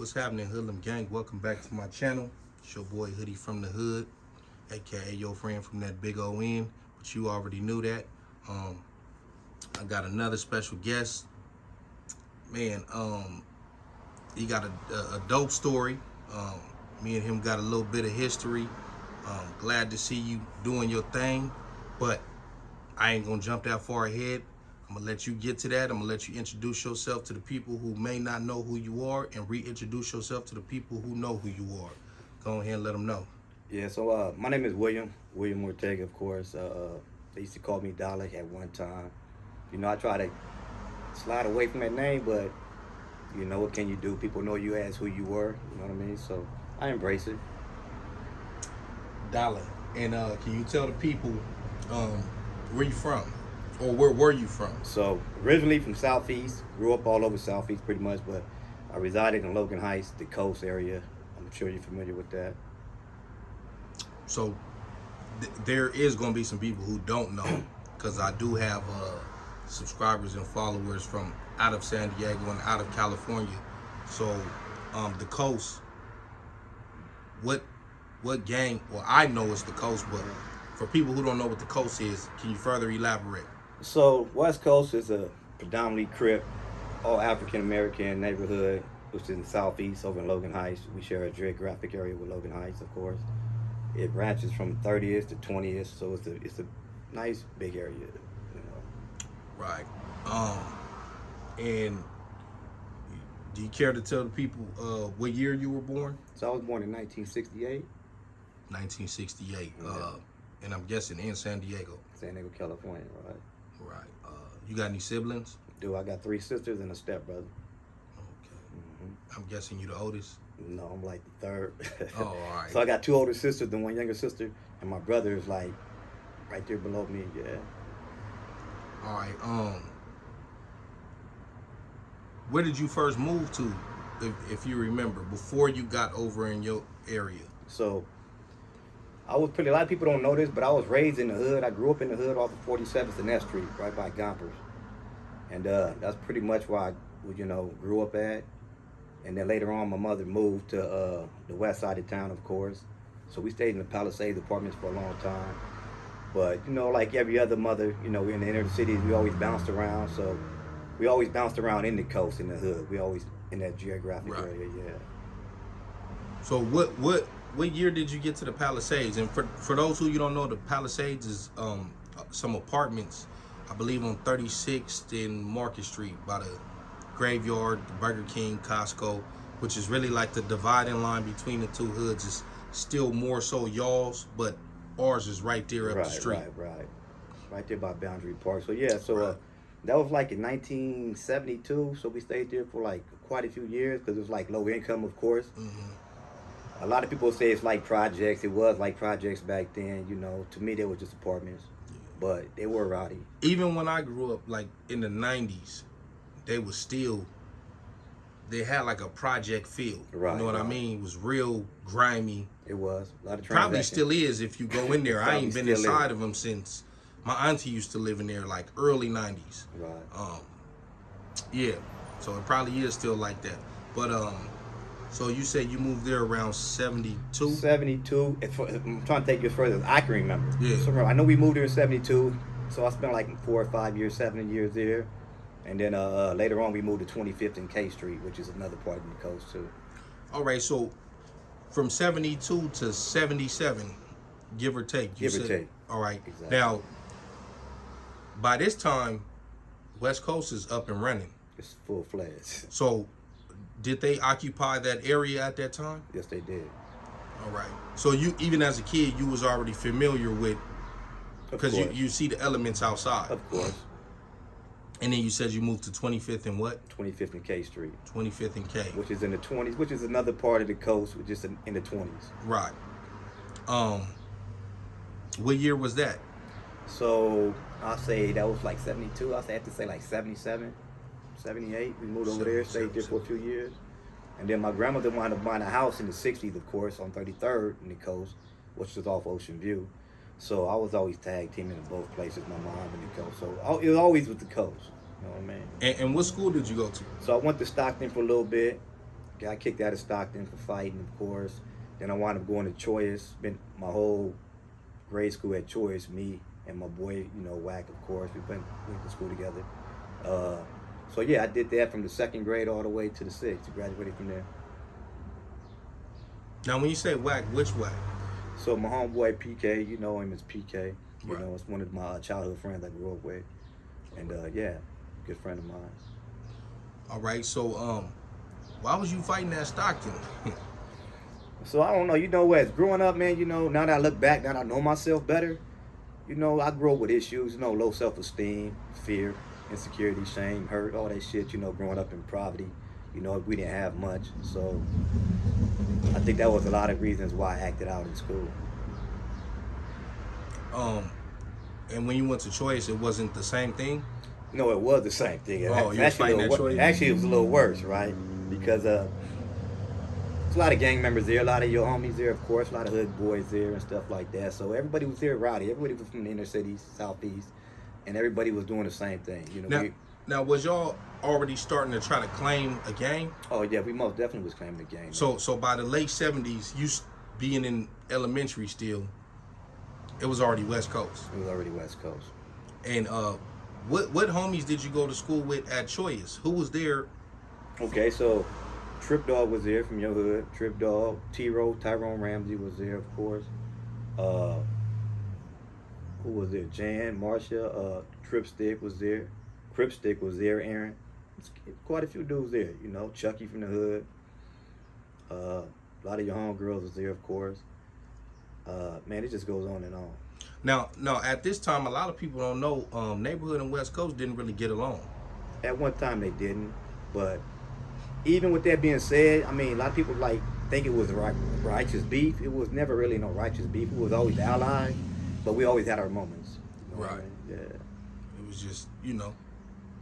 What's happening, Hoodlum Gang? Welcome back to my channel. It's your boy Hoodie from the Hood, aka your friend from that big O N, but you already knew that. I got another special guest. Man, he got a dope story. Me and him got a little bit of history. Glad to see you doing your thing, but I ain't gonna jump that far ahead. I'm gonna let you get to that. I'm gonna let you introduce yourself to the people who may not know who you are and reintroduce yourself to the people who know who you are. Go ahead and let them know. Yeah, so my name is William Ortega, of course. They used to call me Dolla at one time. You know, I try to slide away from that name, but you know, what can you do? People know you as who you were, you know what I mean? So I embrace it. Dolla, and can you tell the people where you from? Or where were you from? So originally from Southeast, grew up all over Southeast pretty much, but I resided in Logan Heights, the coast area. I'm sure you're familiar with that. So there is going to be some people who don't know, because I do have subscribers and followers from out of San Diego and out of California. So the coast, what gang? Well, I know it's the coast, but for people who don't know what the coast is, can you further elaborate? So West Coast is a predominantly Crip, all African American neighborhood, which is in the Southeast over in Logan Heights. We share a geographic area with Logan Heights, of course. It branches from 30th to 20th, so it's a nice big area, you know. Right. And do you care to tell the people what year you were born? So I was born in 1968. 1968. And I'm guessing in San Diego. San Diego, California, right? Right. You got any siblings? I got 3 sisters and a stepbrother. Okay. I'm guessing you the oldest? No, I'm like the third. Oh, all right. So I got 2 older sisters and 1 younger sister, and my brother is like right there below me, yeah. All right. Where did you first move to, if you remember, before you got over in your area? So I was a lot of people don't know this, but I was raised in the hood. I grew up in the hood off of 47th and S Street, right by Gompers. And that's pretty much where I, you know, grew up at. And then later on, my mother moved to the west side of town, of course. So we stayed in the Palisades apartments for a long time. But, you know, like every other mother, you know, in the inner cities, we always bounced around. So we always bounced around in the coast, in the hood. We always in that geographic area, yeah. So what year did you get to the Palisades? And for those who you don't know, the Palisades is some apartments, I believe on 36th and Market Street by the Graveyard, the Burger King, Costco, which is really like the dividing line between the two hoods. Is still more so y'all's, but ours is right there up the street. Right there by Boundary Park. So yeah, so that was like in 1972. So we stayed there for like quite a few years because it was like low income, of course. A lot of people say it's like projects. It was like projects back then, you know. To me, they were just apartments, but they were rowdy. Even when I grew up, like in the 90s, they had like a project feel. Right. You know what I mean? It was real grimy. It was. A lot of probably still is if you go in there. I ain't been inside of them since my auntie used to live in there like early 90s. Right. Yeah. So it probably is still like that. But so you said you moved there around 72? 72. I'm trying to take you as further as I can remember. Yeah. So I know we moved there in 72. So I spent like 4 or 5 years, 7 years there. And then later on, we moved to 25th and K Street, which is another part of the coast, too. All right. So from 72 to 77, give or take. Give or take. All right. Exactly. Now, by this time, West Coast is up and running. It's full-fledged. So did they occupy that area at that time? Yes, they did. All right. So you, even as a kid, you was already familiar with, because you see the elements outside. Of course. And then you said you moved to 25th and what? 25th and K Street. 25th and K. Which is in the 20s, which is another part of the coast, which is in the 20s. Right. What year was that? So I'll say that was like 72. I have to say like 77, 78. We moved over there, stayed there for a few years. And then my grandmother wound up buying a house in the 60s, of course, on 33rd in the coast, which was off Ocean View. So I was always tag teaming in both places, my mom and the coast. So it was always with the coast, you know what I mean? And what school did you go to? So I went to Stockton for a little bit, got kicked out of Stockton for fighting, of course. Then I wound up going to Choice. Spent my whole grade school at Choice. Me and my boy, you know, Wack, of course. Went to school together. So yeah, I did that from the 2nd grade all the way to the 6th. Graduated from there. Now, when you say Wack, which Wack? So my homeboy PK, you know him as PK. You Right. know, it's one of my childhood friends I grew up with, and yeah, good friend of mine. All right, so why was you fighting at Stockton? So I don't know, you know what? Growing up, man, you know, now that I look back, now that I know myself better, you know, I grew up with issues, you know, low self-esteem, fear, insecurity, shame, hurt, all that shit, you know, growing up in poverty. You know, we didn't have much, so I think that was a lot of reasons why I acted out in school. And when you went to Choice, it wasn't the same thing? No, it was the same thing. Oh, you was fighting at Choice? Actually, it was a little worse, right? Because there's a lot of gang members there, a lot of your homies there, of course, a lot of hood boys there and stuff like that. So everybody was there rowdy. Everybody was from the inner cities, southeast, and everybody was doing the same thing. You know. Now, was y'all already starting to try to claim a gang? Oh yeah, we most definitely was claiming the gang. So by the late 70s, you being in elementary still, it was already West Coast. It was already West Coast. And what homies did you go to school with at Choice? Who was there? Okay, so Trip Dog was there from your hood. Trip Dog, T-Row, Tyrone Ramsey was there, of course. Who was there? Jan, Marsha, Trip Stick was there. Crip Stick was there, Aaron. Quite a few dudes there, you know. Chucky from the hood. A lot of your homegirls was there, of course. Man, it just goes on and on. Now, at this time, a lot of people don't know neighborhood and West Coast didn't really get along. At one time they didn't, but even with that being said, I mean, a lot of people think it was righteous beef. It was never really no righteous beef. It was always allies, but we always had our moments. You know what I Right. mean? Yeah. It was just, you know,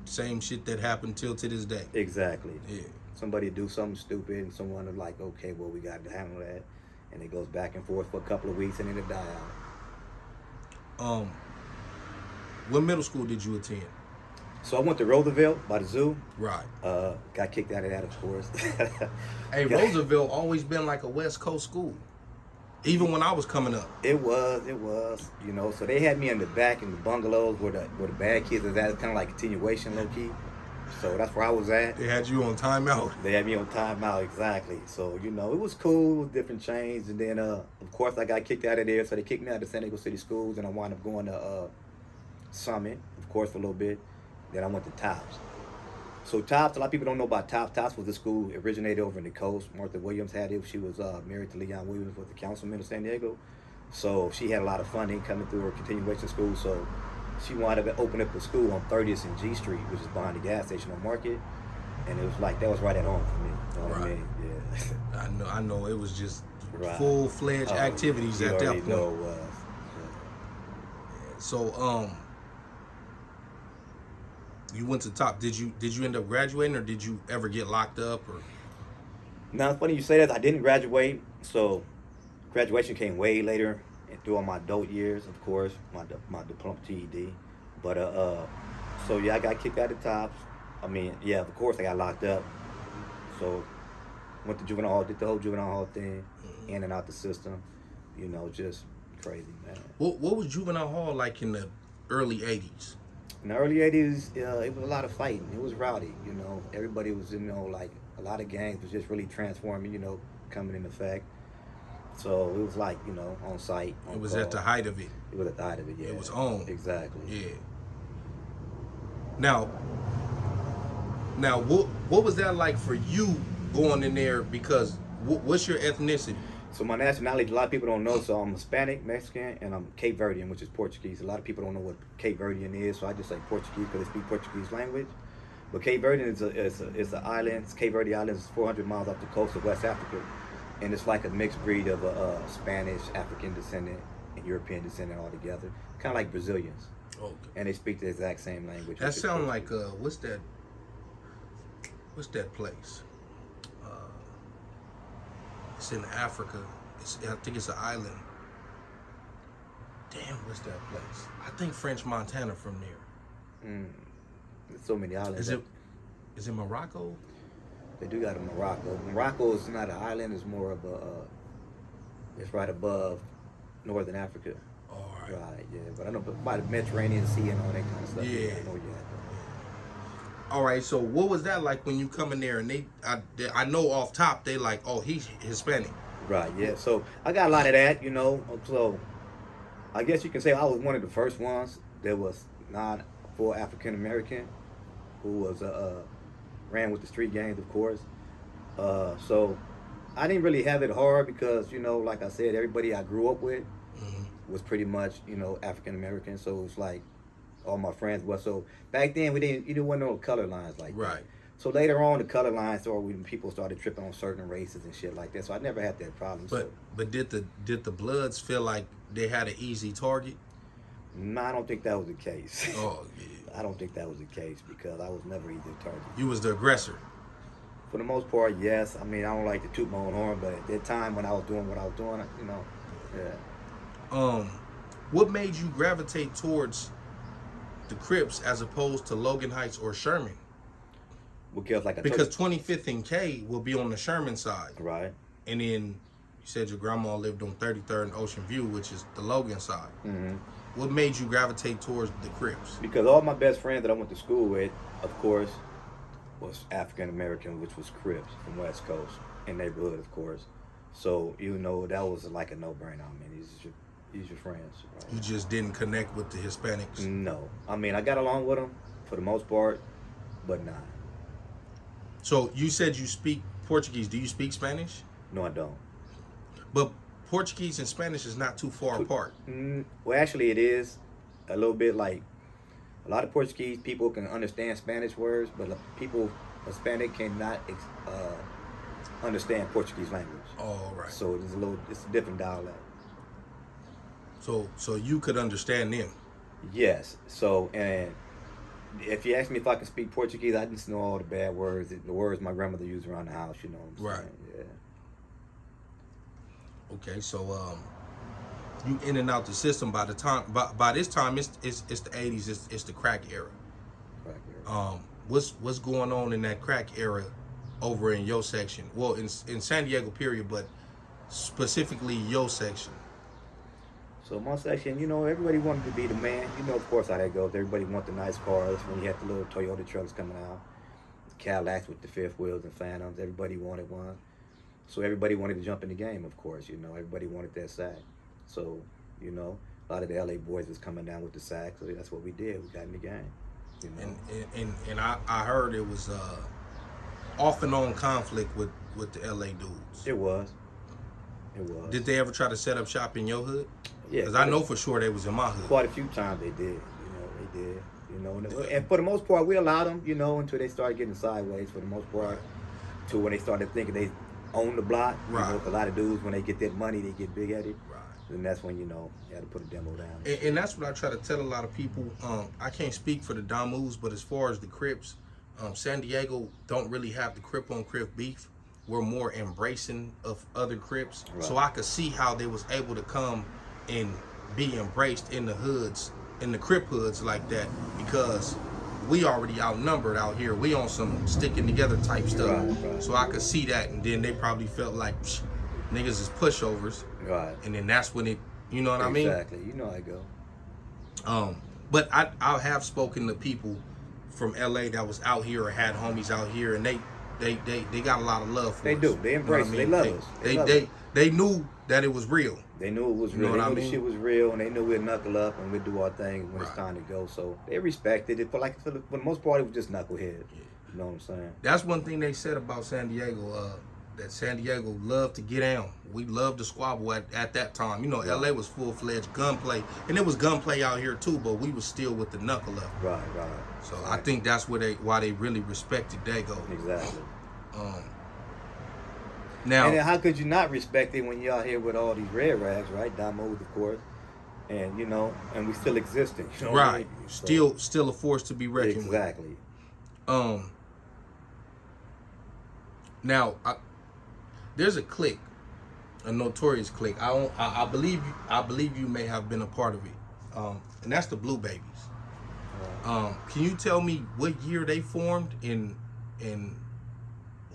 same shit that happened till to this day. Exactly. Yeah. Somebody do something stupid and someone is like, okay, well, we got to handle that. And it goes back and forth for a couple of weeks and then it die out. What middle school did you attend? So I went to Roosevelt by the zoo. Right. Got kicked out of that, of course. Hey, Roosevelt always been like a West Coast school. Even when I was coming up. It was, you know. So they had me in the back in the bungalows where the bad kids was at, kind of like continuation, low key. So that's where I was at. They had you on timeout. They had me on timeout, exactly. So, you know, it was cool. It was different chains. And then, of course, I got kicked out of there. So they kicked me out of San Diego City Schools. And I wound up going to Summit, of course, for a little bit. Then I went to Tops. So Tops, a lot of people don't know about Tops. Tops was a school, it originated over in the coast. Martha Williams had it. She was married to Leon Williams, was the councilman of San Diego. So she had a lot of funding coming through her continuation school. So she wanted to open up a school on 30th and G Street, which is behind the gas station on Market. And it was like, that was right at home for me. You know what I mean? Yeah. I know. It was just Right. full-fledged activities at that point. Know it was. So, you went to Top. Did you end up graduating, or did you ever get locked up? Or Now, it's funny you say that. I didn't graduate, so graduation came way later throughout my adult years, of course, my diploma GED. But so yeah, I got kicked out of Tops. I mean, yeah, of course I got locked up. So went to juvenile hall, did the whole juvenile hall thing, in and out the system. You know, just crazy, man. what was juvenile hall like in the early '80s? In the early 80s, it was a lot of fighting. It was rowdy, you know. Everybody was, you know, like a lot of gangs was just really transforming, you know, coming into effect. So it was like, you know, on site. It was at the height of it. It was at the height of it, yeah. It was on. Exactly. Yeah. Now, what was that like for you going in there? Because what's your ethnicity? So my nationality, a lot of people don't know. So I'm Hispanic, Mexican, and I'm Cape Verdean, which is Portuguese. A lot of people don't know what Cape Verdean is, so I just say Portuguese because they speak Portuguese language. But Cape Verdean is an island. Cape Verde Island is 400 miles off the coast of West Africa, and it's like a mixed breed of Spanish, African descendant, and European descendant all together, kind of like Brazilians. Okay. And they speak the exact same language. That sounds like what's that place? It's in Africa. I think it's an island. Damn, what's that place? I think French Montana from there. There's so many islands. Is it Morocco? They do got a Morocco. Morocco is not an island; it's more of a. It's right above Northern Africa. All right. Right. Yeah. But I know by the Mediterranean Sea and all that kind of stuff. Yeah. I know you had All right. So what was that like when you come in there and I know off top they like, oh, he's Hispanic. that. Right. Yeah. So I got a lot of that, you know. So I guess you can say I was one of the first ones that was not full African American, who was ran with the street gangs, of course. So I didn't really have it hard because, you know, like I said, everybody I grew up with was pretty much, you know, African American. So it's like all my friends was. So back then you didn't want no color lines like that. Right. So later on, the color lines started when people started tripping on certain races and shit like that. So I never had that problem. But did the Bloods feel like they had an easy target? No, I don't think that was the case. Oh yeah. I don't think that was the case because I was never either target. You was the aggressor. For the most part, yes. I mean, I don't like to toot my own horn, but at that time when I was doing what I was doing, you know, yeah. What made you gravitate towards the Crips as opposed to Logan Heights or Sherman? Because like I Because told 25th and K will be on the Sherman side. you, right. And then you said your grandma lived on 33rd and Ocean View, which is the Logan side. Mm-hmm. What made you gravitate towards the Crips? Because all my best friends that I went to school with, of course, was African American, which was Crips from West Coast in neighborhood, of course. So you know that was like a no-brainer. I mean, these your friends. Right? You just didn't connect with the Hispanics? No, I mean I got along with them for the most part, but nah. So you said you speak Portuguese. Do you speak Spanish? No, I don't. But Portuguese and Spanish is not too far apart. Well, actually, it is a little bit like a lot of Portuguese people can understand Spanish words, but people Hispanic cannot understand Portuguese language. Oh, right. So it's a different dialect. So you could understand them. Yes. So, and if you ask me if I can speak Portuguese, I just know all the bad words, the words my grandmother used around the house. You know what I'm saying? Yeah. Okay, so you in and out the system by the time by this time it's the 80s, it's the crack era. Crack era. What's going on in that crack era over in your section? Well, in San Diego period, but specifically your section. So my section, you know, everybody wanted to be the man. You know, of course, how that goes. Everybody want the nice cars. When you had the little Toyota trucks coming out, Cadillacs with the fifth wheels and Phantoms, everybody wanted one. So everybody wanted to jump in the game, of course. You know, everybody wanted that sack. So, you know, a lot of the LA boys was coming down with the sack. So that's what we did. We got in the game. You know? And I heard it was off and on conflict with the LA dudes. It was. It was. Did they ever try to set up shop in your hood? Yeah. Because I know for sure they was in my hood. Quite a few times they did. You know, they did. You know, and for the most part, we allowed them, you know, until they started getting sideways. For the most part, to when they started thinking they own the block. Right. You know, 'cause a lot of dudes, when they get that money, they get big-headed. Right. And that's when, you know, you had to put a demo down. And that's what I try to tell a lot of people. I can't speak for the Damus, but as far as the Crips, San Diego don't really have the Crip on Crip beef. We're more embracing of other Crips. Right. So I could see how they was able to come and be embraced in the hoods, in the Crip hoods like that, because we already outnumbered out here. We on some sticking together type stuff. Right. So I could see that, and then they probably felt like niggas is pushovers. Right. And then that's when it, you know what I mean? Exactly. You know how it go. But I have spoken to people from LA that was out here or had homies out here, and they got a lot of love for They us. do. They embrace us. They love us. They knew that it was real. They knew it was You know real. what They I knew mean? the shit was real, and they knew we'd knuckle up and we'd do our thing when it's Right. time to go. So they respected it. But like for the most part, it was just knucklehead. You know what I'm saying? That's one thing they said about San Diego. That San Diego loved to get down. We loved to squabble at that time. You know, Yeah. LA was full-fledged gunplay, and it was gunplay out here too. But we was still with the knuckle up. Right. So I think that's why they really respected Dago. Exactly. Now, And then how could you not respect it when you're out here with all these red rags, right? Damo's, of course. And, you know, and we still existing. You know what I right, mean? So, still a force to be reckoned with. exactly. Now, there's a clique, a notorious clique. I believe you may have been a part of it, and that's the Blue Babies. Can you tell me what year they formed and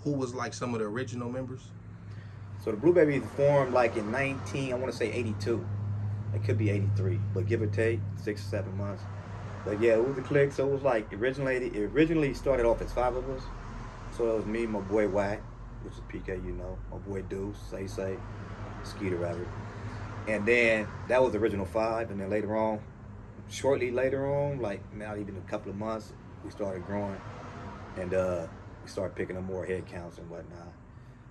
who was like some of the original members? So the Blue Babies formed like in 19, I want to say 82. It could be 83, but give or take 6 or 7 months. But yeah, it was a clique. So it was like it originally started off as 5 of us. So it was me, my boy Wack, which is PK, you know, my boy Deuce, Say, Skeeter Rabbit. And then that was the original 5. And then later on, shortly later on, like not even a couple of months, we started growing. And we started picking up more head counts and whatnot.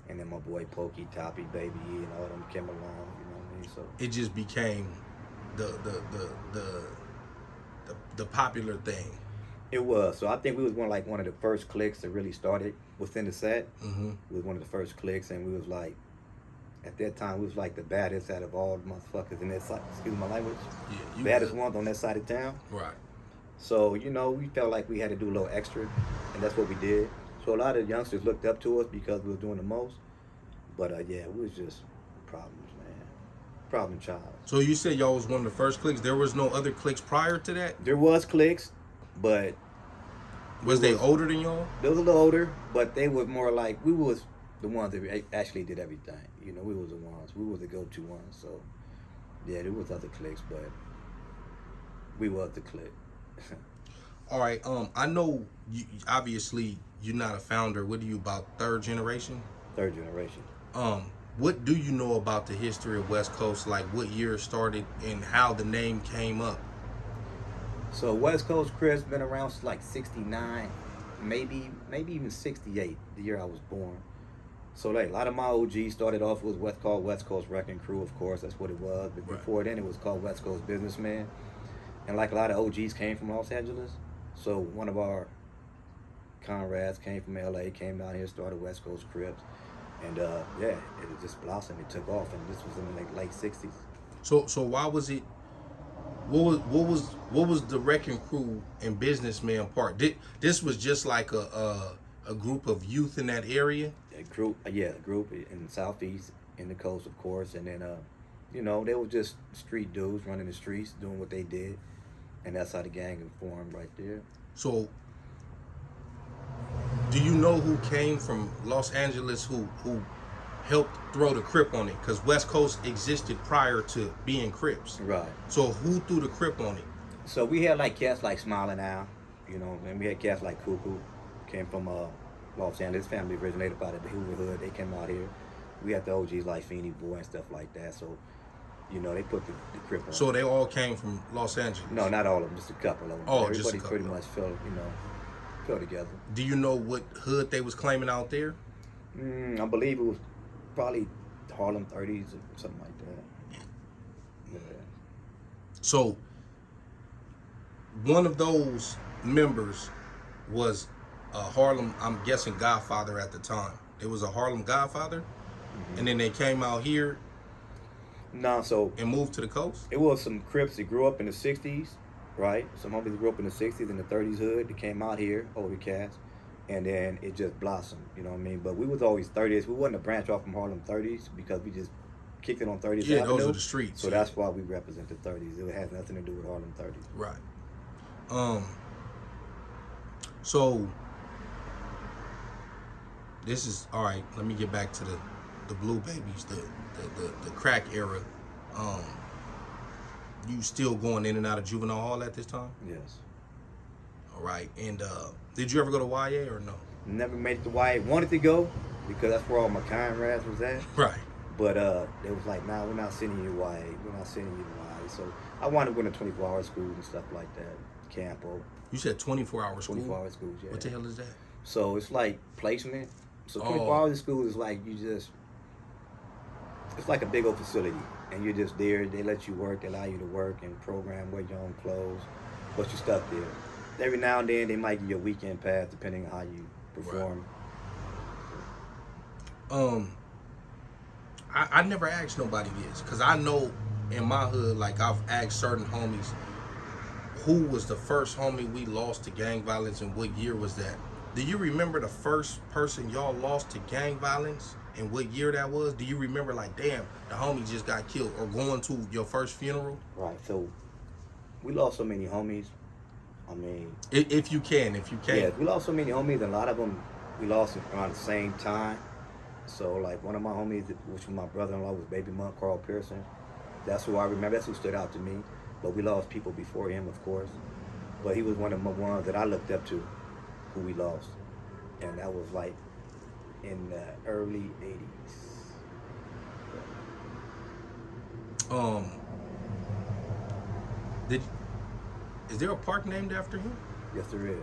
And then my boy Pokey, Toppy, Baby E, and all them came along, you know what I mean? So it just became the popular thing. it was. So I think we was one of the first cliques that really started within the set. Mm-hmm. We was one of the first cliques, and we was like, at that time, we was like the baddest out of all the motherfuckers in that side. Excuse my language. Yeah, Baddest ones on that side of town. Right. So you know, we felt like we had to do a little extra, and that's what we did. So a lot of youngsters looked up to us because we were doing the most. But yeah, we was just problems, man. Problem child. So you said y'all was one of the first cliques. There was no other cliques prior to that? There was cliques, but Was they older than y'all? they was a little older, but they were more like, we was the ones that actually did everything. You know, we was the ones. We was the go-to ones. So yeah, there was other cliques, but we was the clique. All right. I know you obviously you're not a founder. What are you, about third generation? Third generation. What do you know about the history of West Coast? Like what year it started and how the name came up? So West Coast Crip's been around since like 69, maybe even 68, the year I was born. So like a lot of my OGs started off with what's called West Coast Wrecking Crew, of course, that's what it was. But Right. before then it was called West Coast Businessman. And like a lot of OGs came from Los Angeles. So one of our comrades came from LA, came down here, started West Coast Crips. And yeah, it just blossomed, it took off, and this was in the late 60s. So why was it? What was the Wrecking Crew and Businessman part? This was just like a group of youth in that area? A group in the Southeast, in the coast, of course. And then, you know, they were just street dudes running the streets, doing what they did. And that's how the gang formed right there. So, do you know who came from Los Angeles who helped throw the Crip on it? Because West Coast existed prior to being Crips. Right. So who threw the Crip on it? So we had like cats like Smiling Al, you know, and we had cats like Cuckoo, came from Los Angeles. Family originated out of the Hoover Hood. They came out here. We had the OGs like Feeny Boy and stuff like that. So, you know, they put the Crip on. So they all came from Los Angeles? No, not all of them, just a couple of them. Oh, Everybody just a couple. pretty much fell together. Do you know what hood they was claiming out there? I believe it was probably Harlem 30s or something like that. Yeah. So one of those members was a Harlem, I'm guessing, Godfather at the time. It was a Harlem Godfather, and then they came out here No, so and moved to the coast? it was some Crips that grew up in the 60s, right? Some homies grew up in the 60s and the 30s hood that came out here, older cats, and then it just blossomed, you know what I mean? But we was always 30s. We wasn't a branch off from Harlem 30s because we just kicked it on 30s Yeah, Avenue. those are the streets. So that's why we represent the 30s. It has nothing to do with Harlem 30s. Right. So this is all right. Let me get back to the Blue Babies, the crack era. You still going in and out of juvenile hall at this time? Yes. All right. And did you ever go to YA or no? Never made it to YA. Wanted to go because that's where all my comrades was at. Right. But they was like, nah, we're not sending you to YA. We're not sending you to YA. So I wanted to go to 24-hour schools and stuff like that. Campo. You said 24-hour school? 24-hour schools, yeah. What the hell is that? So it's like placement. So 24 Oh. hours in school is like it's like a big old facility. And you're just there. They let you work. They allow you to work and program, wear your own clothes. But you're stuck there. Every now and then they might give you a weekend pass depending on how you perform. I never asked nobody this because I know in my hood, like I've asked certain homies, who was the first homie we lost to gang violence and what year was that? Do you remember the first person y'all lost to gang violence and what year that was? Do you remember, like, damn, the homie just got killed, or going to your first funeral? Right. So we lost so many homies. I mean, If you can. yeah, we lost so many homies, and a lot of them we lost around the same time. So like one of my homies, which was my brother-in-law, was Baby Monk Carl Pearson. That's who I remember. That's who stood out to me. But we lost people before him, of course. But he was one of the ones that I looked up to, who we lost, and that was like in the early '80s. Is there a park named after him? Yes, there is.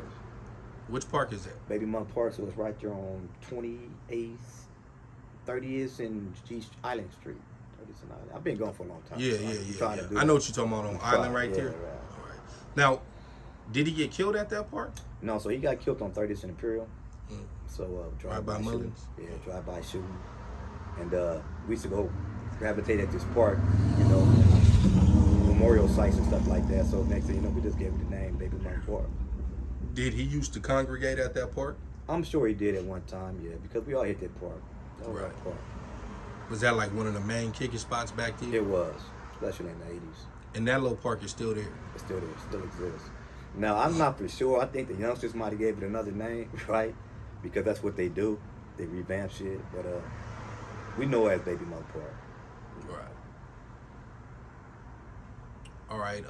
Which park is that? Baby Monk Park, so it's right there on 28th, 30th and G Island Street. 30th and Island. I've been going for a long time. Yeah, so yeah. I know what you're talking about on Island right there. Right. All right. Now, did he get killed at that park? No, so he got killed on 30th and Imperial. So drive-by shooting. Mullins? Yeah, drive-by shooting. And we used to go gravitate at this park, memorial sites and stuff like that. So next thing you know, we just gave it the name Baby Monk Park. Did he used to congregate at that park? I'm sure he did at one time, yeah, because we all hit that park. That was Right. our park. Was that like one of the main kicking spots back then? It was, especially in the 80s. And that little park is still there? It's still there, still exists. Now, I'm not for sure. I think the youngsters might have gave it another name, right? Because that's what they do. They revamp shit. But we know it as Baby Monk Park. Right. All right.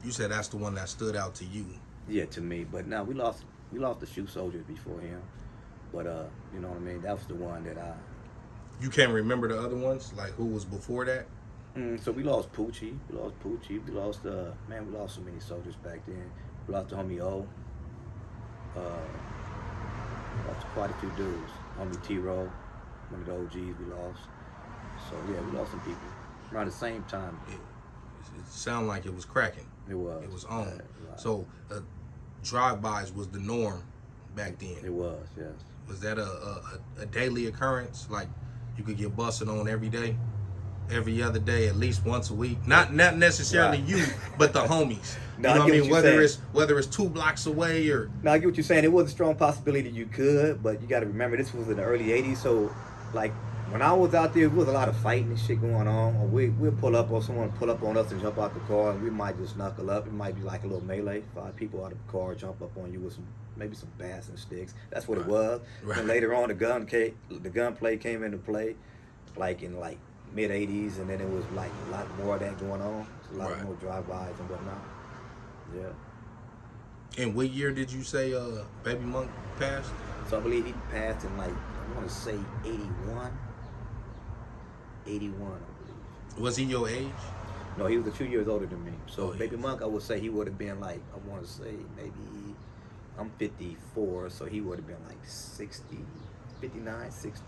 You said that's the one that stood out to you. Yeah, to me. But now we lost the Shoe Soldiers before him. But you know what I mean? That was the one that I. You can't remember the other ones? Like who was before that? So we lost Poochie. We lost we lost so many soldiers back then. We lost the homie O. Lost quite a few dudes. Homie T-Row, one of the OGs we lost. So yeah, we lost some people around the same time. It sounded like it was cracking. It was. It was on. Right. So drive-bys was the norm back then. It was, yes. Was that a daily occurrence? Like you could get busted on every day? Every other day, at least once a week. Not necessarily Right. you, but the homies. No, you know I what I get mean? what you're Whether it's 2 blocks away or. Now I get what you're saying. It was a strong possibility you could, but you got to remember this was in the early '80s. So, like when I was out there, there was a lot of fighting and shit going on. Or we'll pull up, or someone pull up on us and jump out the car, and we might just knuckle up. It might be like a little melee. 5 people out of the car jump up on you with maybe some bats and sticks. That's what it was. Right. And later on, the gunplay came into play, like in mid '80s, and then it was like a lot more of that going on. A lot more drive-bys and whatnot. Yeah. And what year did you say Baby Monk passed? So I believe he passed in I want to say 81. 81, I believe. Was he your age? No, he was a few years older than me. So Oh, Baby Monk, I would say he would have been I want to say maybe, I'm 54, so he would have been 60, 59, 60.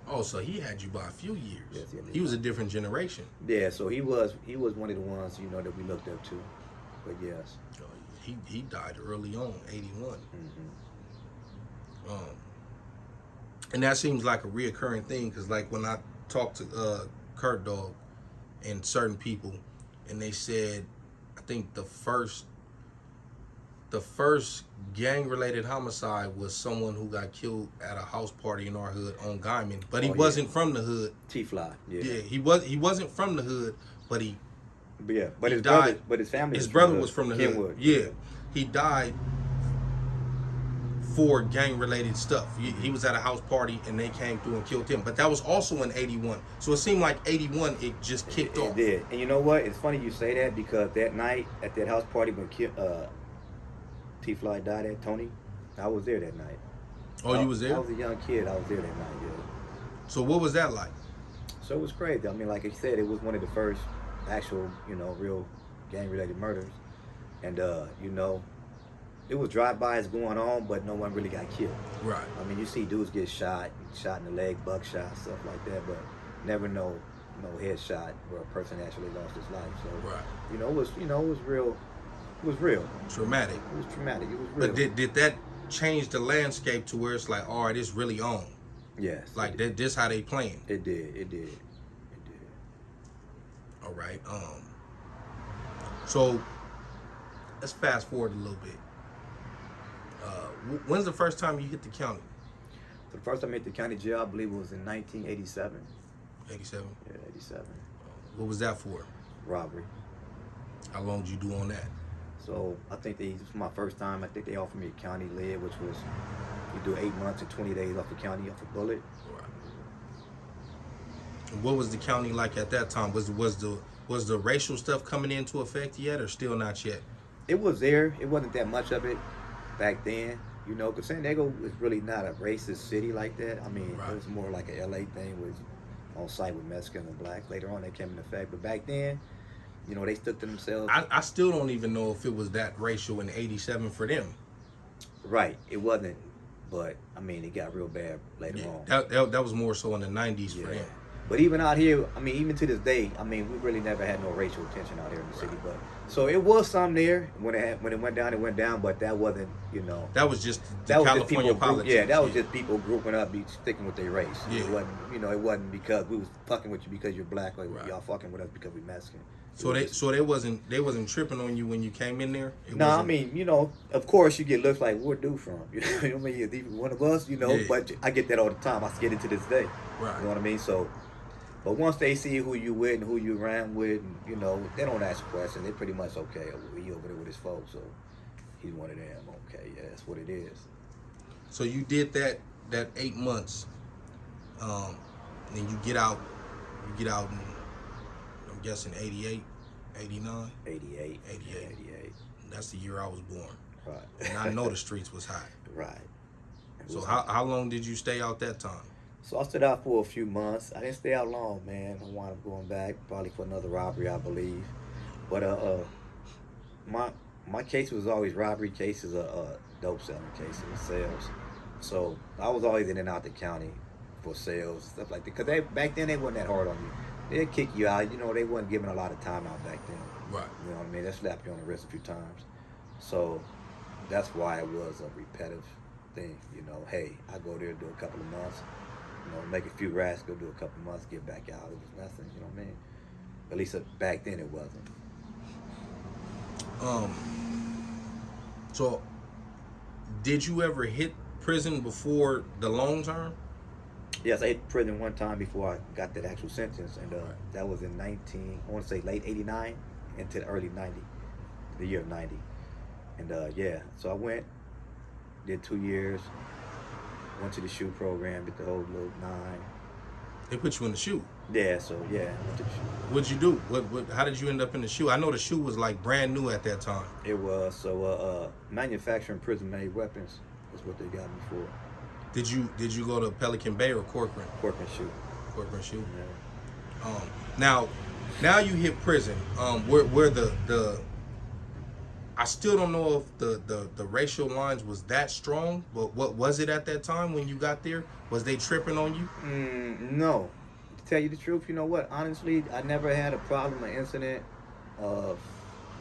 Oh, so he had you by a few years. Yes, he had me He was by- a different generation. Yeah, so he was one of the ones, that we looked up to. But yes. He died early on, 81. Mm-hmm. And that seems like a reoccurring thing because like when I talked to Kurt Dog and certain people, and they said, I think the first gang-related homicide was someone who got killed at a house party in our hood on Guyman, but he wasn't from the hood. T-Fly, yeah. Yeah, he wasn't from the hood, but he Yeah, but he his died. brother, but his family. His brother was from the hood. Kenwood. Yeah, he died for gang-related stuff. He was at a house party and they came through and killed him. But that was also in '81. So it seemed like '81 it just kicked off. It did. And you know what? It's funny you say that because that night at that house party when T-Fly died at Tony, I was there that night. Oh, you was there? I was a young kid. I was there that night, yeah. So what was that like? So it was crazy. I mean, like I said, it was one of the first actual, real gang-related murders. And, it was drive-bys going on, but no one really got killed. Right. I mean, you see dudes get shot in the leg, buckshot, stuff like that, but never no headshot where a person actually lost his life. So, Right. it was real. It was real. Traumatic. It was traumatic. It was real. But did that change the landscape to where it's like, all right, it's really on? Yes. Like this how they playing? It did. All right. So let's fast forward a little bit. When's the first time you hit the county? So the first time I hit the county jail, I believe it was in 1987. 87. Yeah, 87. What was that for? Robbery. How long did you do on that? So I think this was my first time. I think they offered me a county lid, which was you do 8 months and 20 days off the county, off a bullet. Right. And what was the county like at that time? Was the racial stuff coming into effect yet, or still not yet? It was there. It wasn't that much of it back then, you know, because San Diego is really not a racist city like that. I mean, Right. it was more like a LA thing, was on site with Mexicans and blacks. Later on, they came into effect, but back then, you know, they stuck to themselves. I still don't even know if it was that racial in '87 for them. Right, it wasn't, but I mean, it got real bad later on. That was more so in the '90s for them. But even out here, I mean, even to this day, I mean, we really never had no racial tension out here in the city. But so it was some there when it went down, it went down. But that wasn't, you know, That was just the that was just California people. politics. Yeah, that was just people grouping up, sticking with their race. Yeah. It wasn't, you know, it wasn't because we was fucking with you because you're black, or Right. y'all fucking with us because we Mexican. So they wasn't tripping on you when you came in there. No, I mean, you know, of course you get looks like, where dude from? You know what I mean? Is he one of us? You know, Yeah. but I get that all the time. I get it to this day. Right. You know what I mean? So, but once they see who you with and who you around with, and, you know, they don't ask questions. They pretty much, okay, he over there with his folks, so he's one of them. Okay, yeah, that's what it is. So you did that 8 months, then you get out. In, I'm guessing 88, 89, 88. 88. 88. That's the year I was born, Right. and I know the streets was hot. Right. So how long did you stay out that time? So I stood out for a few months. I didn't stay out long, man. I wound up going back probably for another robbery, I believe. But my case was always robbery cases, dope selling cases, sales. So I was always in and out the county for sales, stuff like that. Because back then they wasn't that hard on you. They'd kick you out. You know, they wasn't giving a lot of time out back then. Right. You know what I mean? They slapped you on the wrist a few times. So that's why it was a repetitive thing. You know, hey, I go there, do a couple of months. You know, make a few rats, go do a couple months, get back out. It was nothing, you know what I mean? At least back then it wasn't. So did you ever hit prison before the long term? Yes, I hit prison one time before I got that actual sentence, and that was in I want to say late 89 into the early 90, the year of 90. And yeah, so I went, did 2 years, went to the SHU program, did the whole little 9. They put you in the SHU. Yeah, so yeah, I went to the SHU. What'd you do? How did you end up in the SHU? I know the SHU was like brand new at that time. It was, so manufacturing prison-made weapons is what they got me for. Did you go to Pelican Bay or Corcoran? Corcoran SHU. Corcoran SHU. Yeah. Now you hit prison. Where the I still don't know if the racial lines was that strong, but what was it at that time when you got there? Was they tripping on you? No. To tell you the truth, you know what? Honestly, I never had a problem or incident of,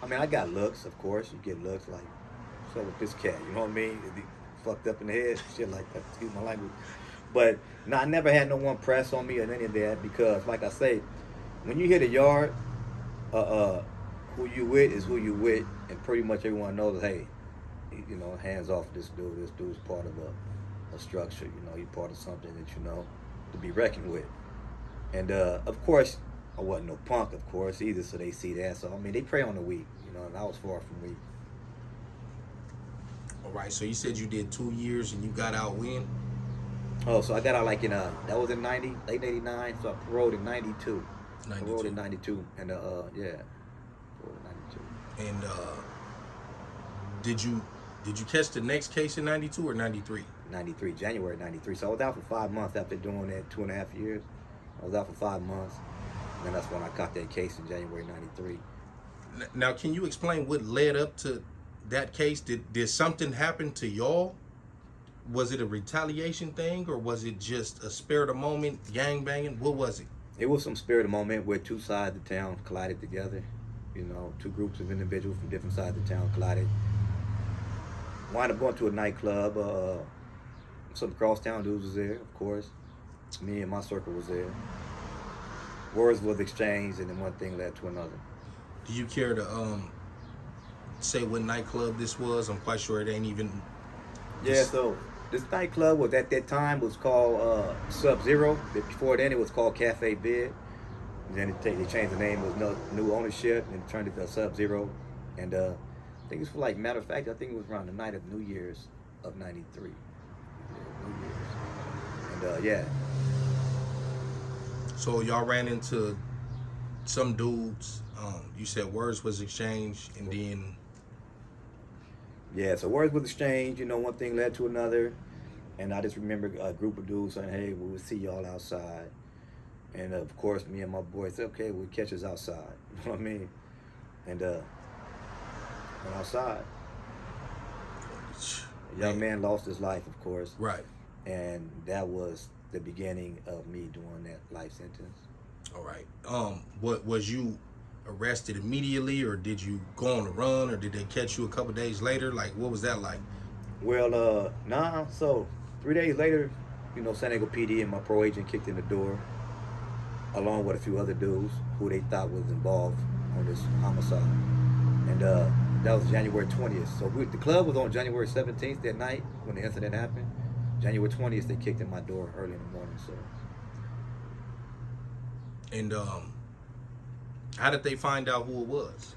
I mean, I got looks, of course. You get looks like, what's up with this cat? You know what I mean? Is he fucked up in the head? Shit like that. Excuse my language. But no, I never had no one press on me or any of that because, like I say, when you hit a yard, who you with is who you with, and pretty much everyone knows, hey, you know, hands off this dude. This dude's part of a structure, you know, he's part of something that, you know, to be reckoned with. And of course, I wasn't no punk, of course, either, so they see that. So, I mean, they prey on the weak, you know, and I was far from weak. All right, so you said you did 2 years and you got out when? Oh, so I got out like in, that was in 90, late 89, so I paroled in 92. 92. Paroled in 92, and yeah, paroled in 92. And did you catch the next case in 92 or 93? 93, January 93. So I was out for 5 months after doing that 2.5 years. I was out for 5 months. And then that's when I caught that case in January 93. Now, can you explain what led up to that case? Did something happen to y'all? Was it a retaliation thing or was it just a spur of the moment, gang banging? What was it? It was some spirit of moment where two sides of the town collided together. You know, two groups of individuals from different sides of the town collided. Wound up going to a nightclub. Some crosstown dudes was there, of course. Me and my circle was there. Words was exchanged, and then one thing led to another. Do you care to say what nightclub this was? I'm quite sure it ain't even. Yeah, so this nightclub was at that time was called Sub-Zero. Before then, it was called Cafe Bid. And then they changed the name. It was no new ownership and turned it to Sub-Zero. And I think it's for like, matter of fact, I think it was around the night of New Year's of '93. Yeah, New Year's. And yeah. So y'all ran into some dudes. You said words was exchanged, and then Yeah, so words was exchanged, one thing led to another. And I just remember a group of dudes saying, hey, we will see y'all outside. And of course, me and my boys said, okay, we'll catch us outside. You know what I mean? And went outside. A young man lost his life, of course. Right. And that was the beginning of me doing that life sentence. All right. What was you arrested immediately, or did you go on the run, or did they catch you a couple days later? Like, what was that like? Well, nah. So 3 days later, San Diego PD and my pro agent kicked in the door, along with a few other dudes who they thought was involved on this homicide. And that was January 20th. So the club was on January 17th that night when the incident happened. January 20th, they kicked in my door early in the morning. So. And how did they find out who it was?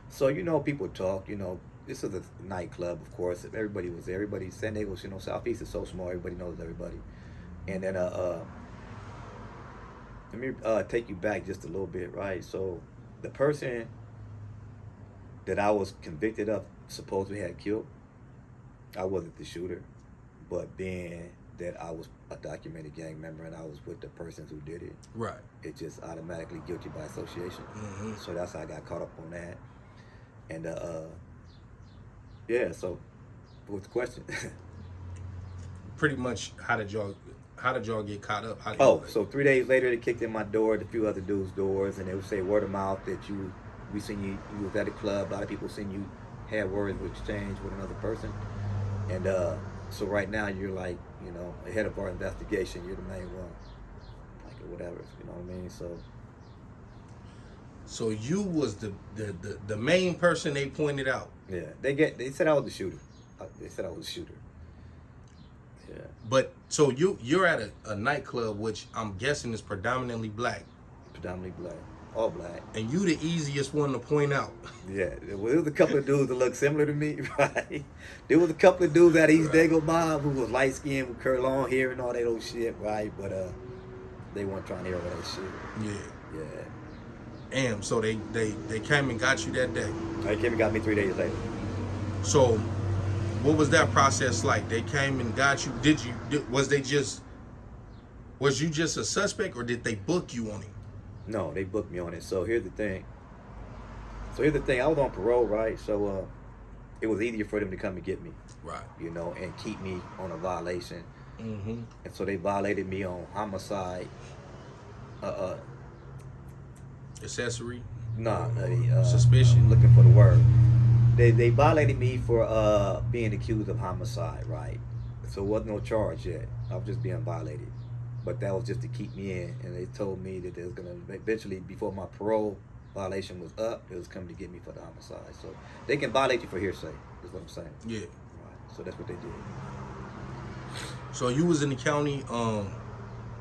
So people talk. This is a nightclub, of course. Everybody was there. Everybody, San Diego, Southeast is so small. Everybody knows everybody. And then let me take you back just a little bit, right? So the person that I was convicted of supposedly had killed, I wasn't the shooter, but being that I was a documented gang member and I was with the persons who did it, right? It just automatically guilty by association. Mm-hmm. So that's how I got caught up on that. And yeah. So what's the question? Pretty much, how did y'all get caught up? So 3 days later, they kicked in my door, a few other dudes' doors, and they would say word of mouth that we seen you was at a club. A lot of people seen you had words with exchange with another person. And so right now you're like, ahead of our investigation, you're the main one, like, or whatever, you know what I mean? So you was the main person they pointed out. Yeah, they said I was the shooter. They said I was the shooter. Yeah. But so you're at a nightclub, which I'm guessing is predominantly black. Predominantly black. All black. And you the easiest one to point out. Yeah. Well, there was a couple of dudes that looked similar to me, right? There was a couple of dudes out of East Dago Mob who was light skinned with curly long hair and all that old shit, right? But they weren't trying to hear all that shit. Yeah. Yeah. Damn, so they came and got you that day. They came and got me 3 days later. So what was that process like? They came and got you. Was you just a suspect, or did they book you on it? No, they booked me on it. So here's the thing. I was on parole, right? So it was easier for them to come and get me. Right. And keep me on a violation. Mm-hmm. And so they violated me on homicide. Accessory? Suspicion. I'm looking for the word. They violated me for being accused of homicide, right? So it wasn't no charge yet. I was just being violated. But that was just to keep me in. And they told me that they was going to eventually, before my parole violation was up, it was coming to get me for the homicide. So they can violate you for hearsay, is what I'm saying. Yeah. Right. So that's what they did. So you was in the county,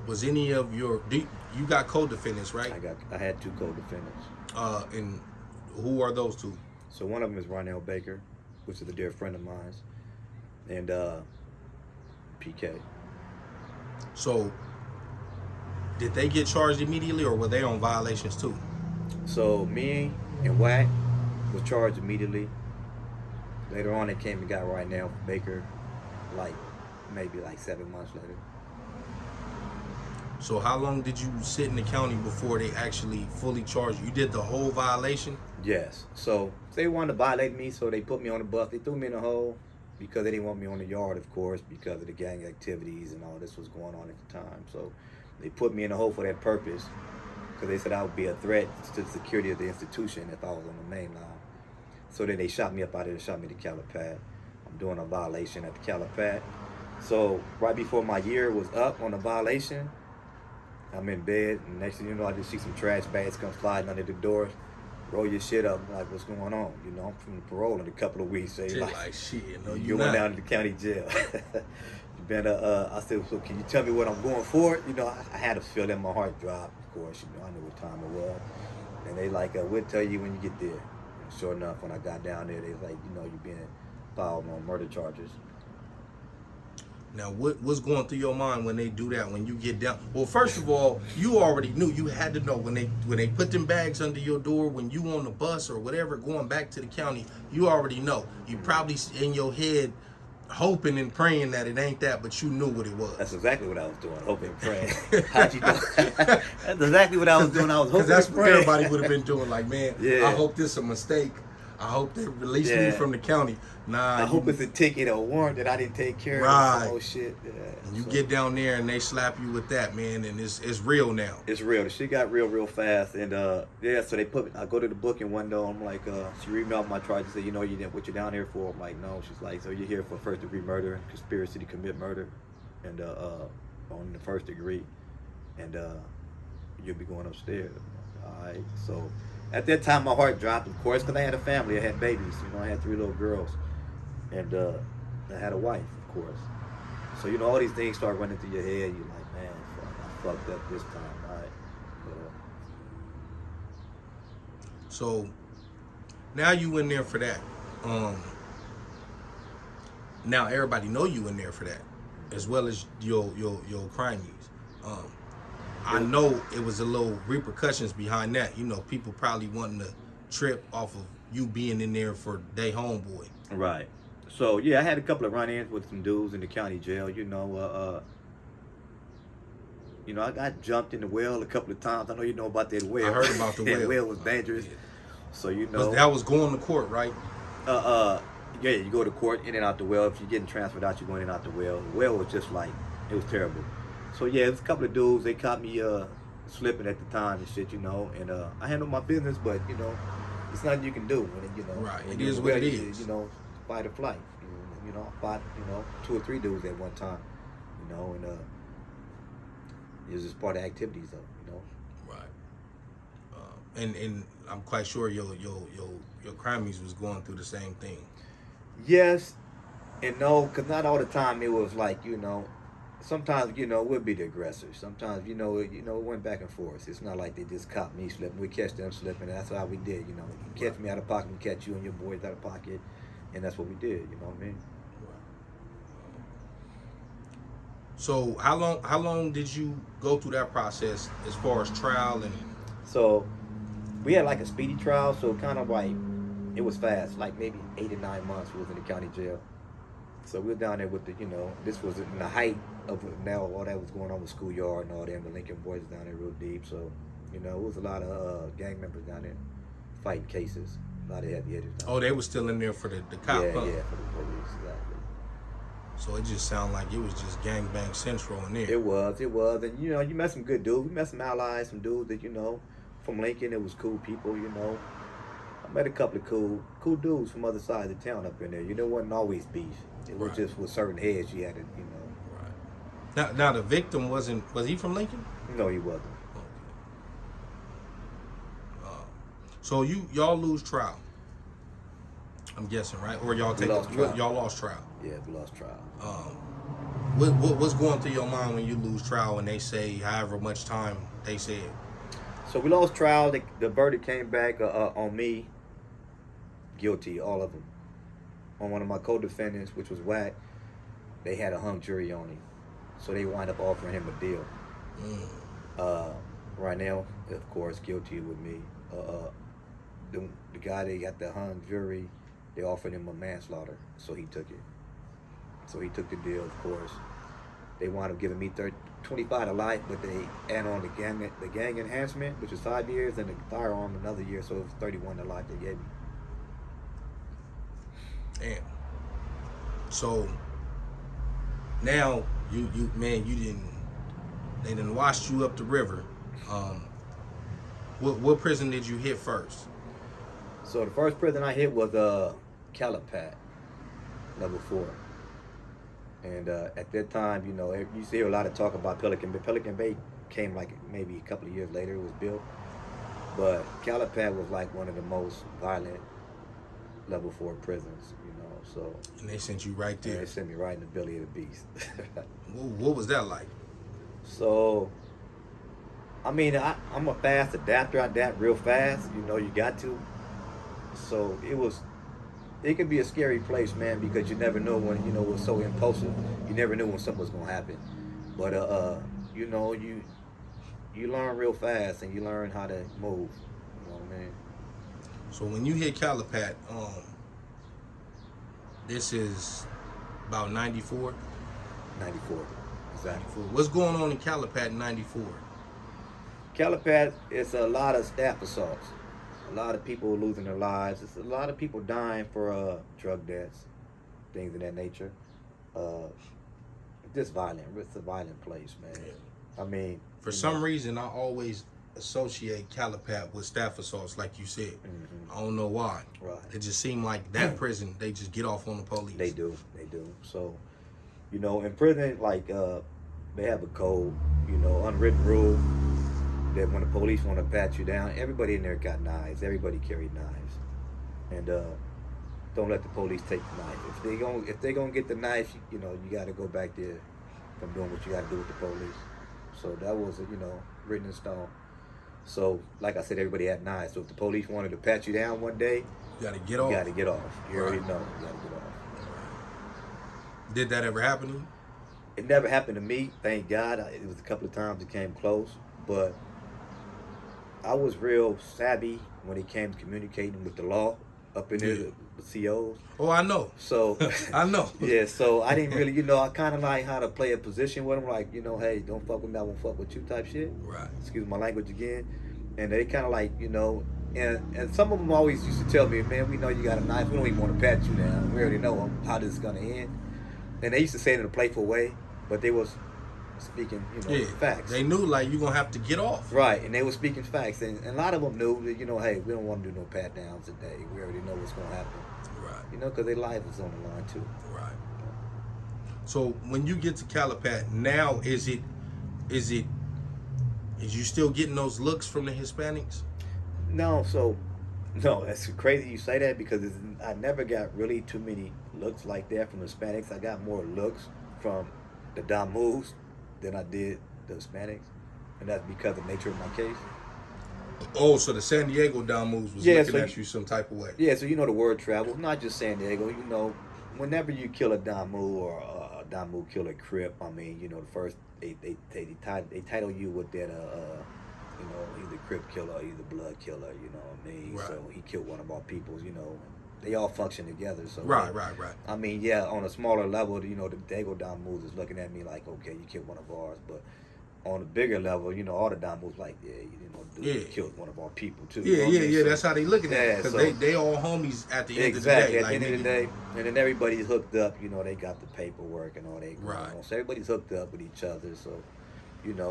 was any of you got co-defendants, right? I had 2 co-defendants. And who are those 2? So one of them is Ronell Baker, which is a dear friend of mine, and PK. So did they get charged immediately, or were they on violations too? So me and Wack was charged immediately. Later on, they came and got Ronell Baker, maybe 7 months later. So how long did you sit in the county before they actually fully charged you? You did the whole violation? Yes. So they wanted to violate me, so they put me on the bus. They threw me in a hole because they didn't want me on the yard, of course, because of the gang activities and all this was going on at the time. So they put me in a hole for that purpose because they said I would be a threat to the security of the institution if I was on the main line. So then they shot me up out there and shot me to Calipat. I'm doing a violation at the Calipat. So right before my year was up on the violation, I'm in bed, and next thing you know, I just see some trash bags come sliding under the door. Roll your shit up, like, what's going on? I'm from the parole in a couple of weeks. So shit, no, you went down to the county jail. You better, I said, so can you tell me what I'm going for? I had a feeling my heart dropped, of course. I knew what time it was. And they we'll tell you when you get there. Sure enough, when I got down there, they was like, you know, you're being filed on murder charges. Now, what's going through your mind when they do that? When you get down, well, first of all, you already knew. You had to know when they put them bags under your door. When you on the bus or whatever going back to the county, you already know. You probably in your head hoping and praying that it ain't that, but you knew what it was. That's exactly what I was doing, hoping and praying. How'd you know? That's exactly what I was doing. I was hoping. Because that's and what praying. everybody would have been doing. Like, man, Yeah. I hope this is a mistake. I hope they release me Yeah. from the county. Nah, I hope it's a ticket or a warrant that I didn't take care Right. of. Oh shit! Yeah. And you So, get down there and they slap you with that, man, and it's real now. it's real. The shit got real fast, and yeah. So they put me. I go to the booking window. I'm like, she read me off my charges. Say, you know, you didn't. What you down here for? I'm like, no. She's like, so you're here for first degree murder, conspiracy to commit murder, and on the first degree, and you'll be going upstairs. All right. So at that time, my heart dropped, of course, because I had a family. I had babies. You know, I had 3 little girls, and I had a wife, of course. So you know, all these things start running through your head. You're like, man, fuck, I fucked up this time. All right. So now you in there for that. Now everybody know you in there for that, as well as your crimes. I know it was a little repercussions behind that. You know, people probably wanting to trip off of you being in there for day homeboy. Right. So yeah, I had a couple of run-ins with some dudes in the county jail. You know, I got jumped in the well a couple of times. I know you know about that well. I heard about the well. That well was dangerous. Yeah. So you know, That was going to court, right? yeah, you go to court in and out the well. If you're getting transferred out, you're going in and out the well. The well was just like, it was terrible. So yeah, there's a couple of dudes. They caught me slipping at the time and shit, you know. And I handled my business, but you know, it's nothing you can do when you know. Right. When It you're is in what the it well, is. You know, fight or flight. You know, fought 2 or 3 dudes at one time. You know, and it was just part of activities, though. You know. Right. And I'm quite sure your crimies was going through the same thing. Yes and no, because not all the time it was like, you know, sometimes, you know, we'll be the aggressor. Sometimes, you know, it went back and forth. It's not like they just caught me slipping. We catch them slipping, and that's how we did, you know. You catch me out of pocket, we catch you and your boys out of pocket, and that's what we did, you know what I mean? So how long did you go through that process as far as trial and? So we had like a speedy trial, so kind of like it was fast, like maybe 8 to 9 months we was in the county jail. So we were down there with the, you know, this was in the height of now all that was going on with schoolyard and all that, and the Lincoln boys down there real deep. So, you know, it was a lot of gang members down there fighting cases, a lot of heavy hitters. Oh, they were still in there for the cop, yeah, huh? yeah, for the police, exactly. So it just sounded like it was just gangbang central in there. It was, and you know, you met some good dudes. We met some allies, some dudes that, you know, from Lincoln. It was cool people, you know. I met a couple of cool dudes from other sides of town up in there. You know, it wasn't always beef. It was Right. just with certain heads you had to, you know. Right. Now the victim was he from Lincoln? No, he wasn't. Okay. So y'all lose trial. I'm guessing, right? Or y'all y'all lost trial. Yeah, we lost trial. What's going through your mind when you lose trial and they say however much time they said? So we lost trial. The verdict came back on me, guilty, all of them. On one of my co-defendants, which was Wack, they had a hung jury on him. So they wind up offering him a deal. Right now, of course, guilty with me. The guy they got the hung jury, they offered him a manslaughter, so he took it. So he took the deal, of course. They wound up giving me 25 to life, but they add on the gang enhancement, which is 5 years, and the firearm another year, so it was 31 to life they gave me. Damn. So now you they didn't wash you up the river. What prison did you hit first? So the first prison I hit was Calipat, level 4. And at that time, you know, you hear a lot of talk about Pelican Bay. Pelican Bay came like maybe a couple of years later, it was built. But Calipat was like one of the most violent level 4 prisons, you know, so. And they sent you right there. They sent me right in the belly of the beast. What was that like? So, I mean, I'm a fast adapter. I adapt real fast, you know, you got to. So it could be a scary place, man, because you never know when, it was so impulsive. You never knew when something was gonna happen. But you learn real fast and you learn how to move. You know what I mean? So when you hit Calipat, this is about 94? 94. Exactly. What's going on in Calipat in 94? Calipat, it's a lot of staff assaults. A lot of people losing their lives. It's a lot of people dying for drug deaths, things of that nature. Just violent. It's a violent place, man. Yeah. I mean, for some reason, I always associate Calipat with staff assaults, like you said. I don't know why. Right. It just seemed like that prison, they just get off on the police. They do. So, in prison, like, they have a code, unwritten rule that when the police want to pat you down, everybody in there got knives. Everybody carried knives. And don't let the police take the knife. If they gonna get the knife, you got to go back there from doing what you got to do with the police. So that was, written in stone. So, like I said, everybody had knives. So if the police wanted to pat you down one day, you got to get off. You got to get off. You already know. You got to get off. Did that ever happen to you? It never happened to me, thank God. It was a couple of times it came close, but I was real savvy when it came to communicating with the law up in there, the COs. Oh, I know. So I know. Yeah, so I didn't really, I kind of like how to play a position with them, like, hey, don't fuck with me, I won't fuck with you type shit. Right. Excuse my language again. And they kind of like, and some of them always used to tell me, man, we know you got a knife, we don't even want to pat you down. We already know how this is going to end. And they used to say it in a playful way, but they was speaking, facts. They knew, like, you're going to have to get off. Right, and they were speaking facts. And a lot of them knew that, hey, we don't want to do no pat downs today. We already know what's going to happen. Right. Because their life is on the line, too. Right. So when you get to Calipat, now is you still getting those looks from the Hispanics? No, that's crazy you say that because I never got really too many looks like that from Hispanics. I got more looks from the Damus than I did the Hispanics, and that's because of the nature of my case. Oh, so the San Diego Damus was looking at you some type of way. Yeah, so the word travels, not just San Diego. Whenever you kill a Damu or a Damu kill a Crip, I mean, the first they title you with that either Crip killer or either blood killer, you know what I mean? Right. So he killed one of our peoples, they all function together. So right. I mean, yeah, on a smaller level, the Dago Damus is looking at me like, okay, you killed one of ours, but on a bigger level, all the Damus like, dude, you killed one of our people too. Yeah. That's how they look at it, because so, they all homies at the end of the day. day. At the end of the day, and then everybody's hooked up. They got the paperwork and all that. Right. So everybody's hooked up with each other. So,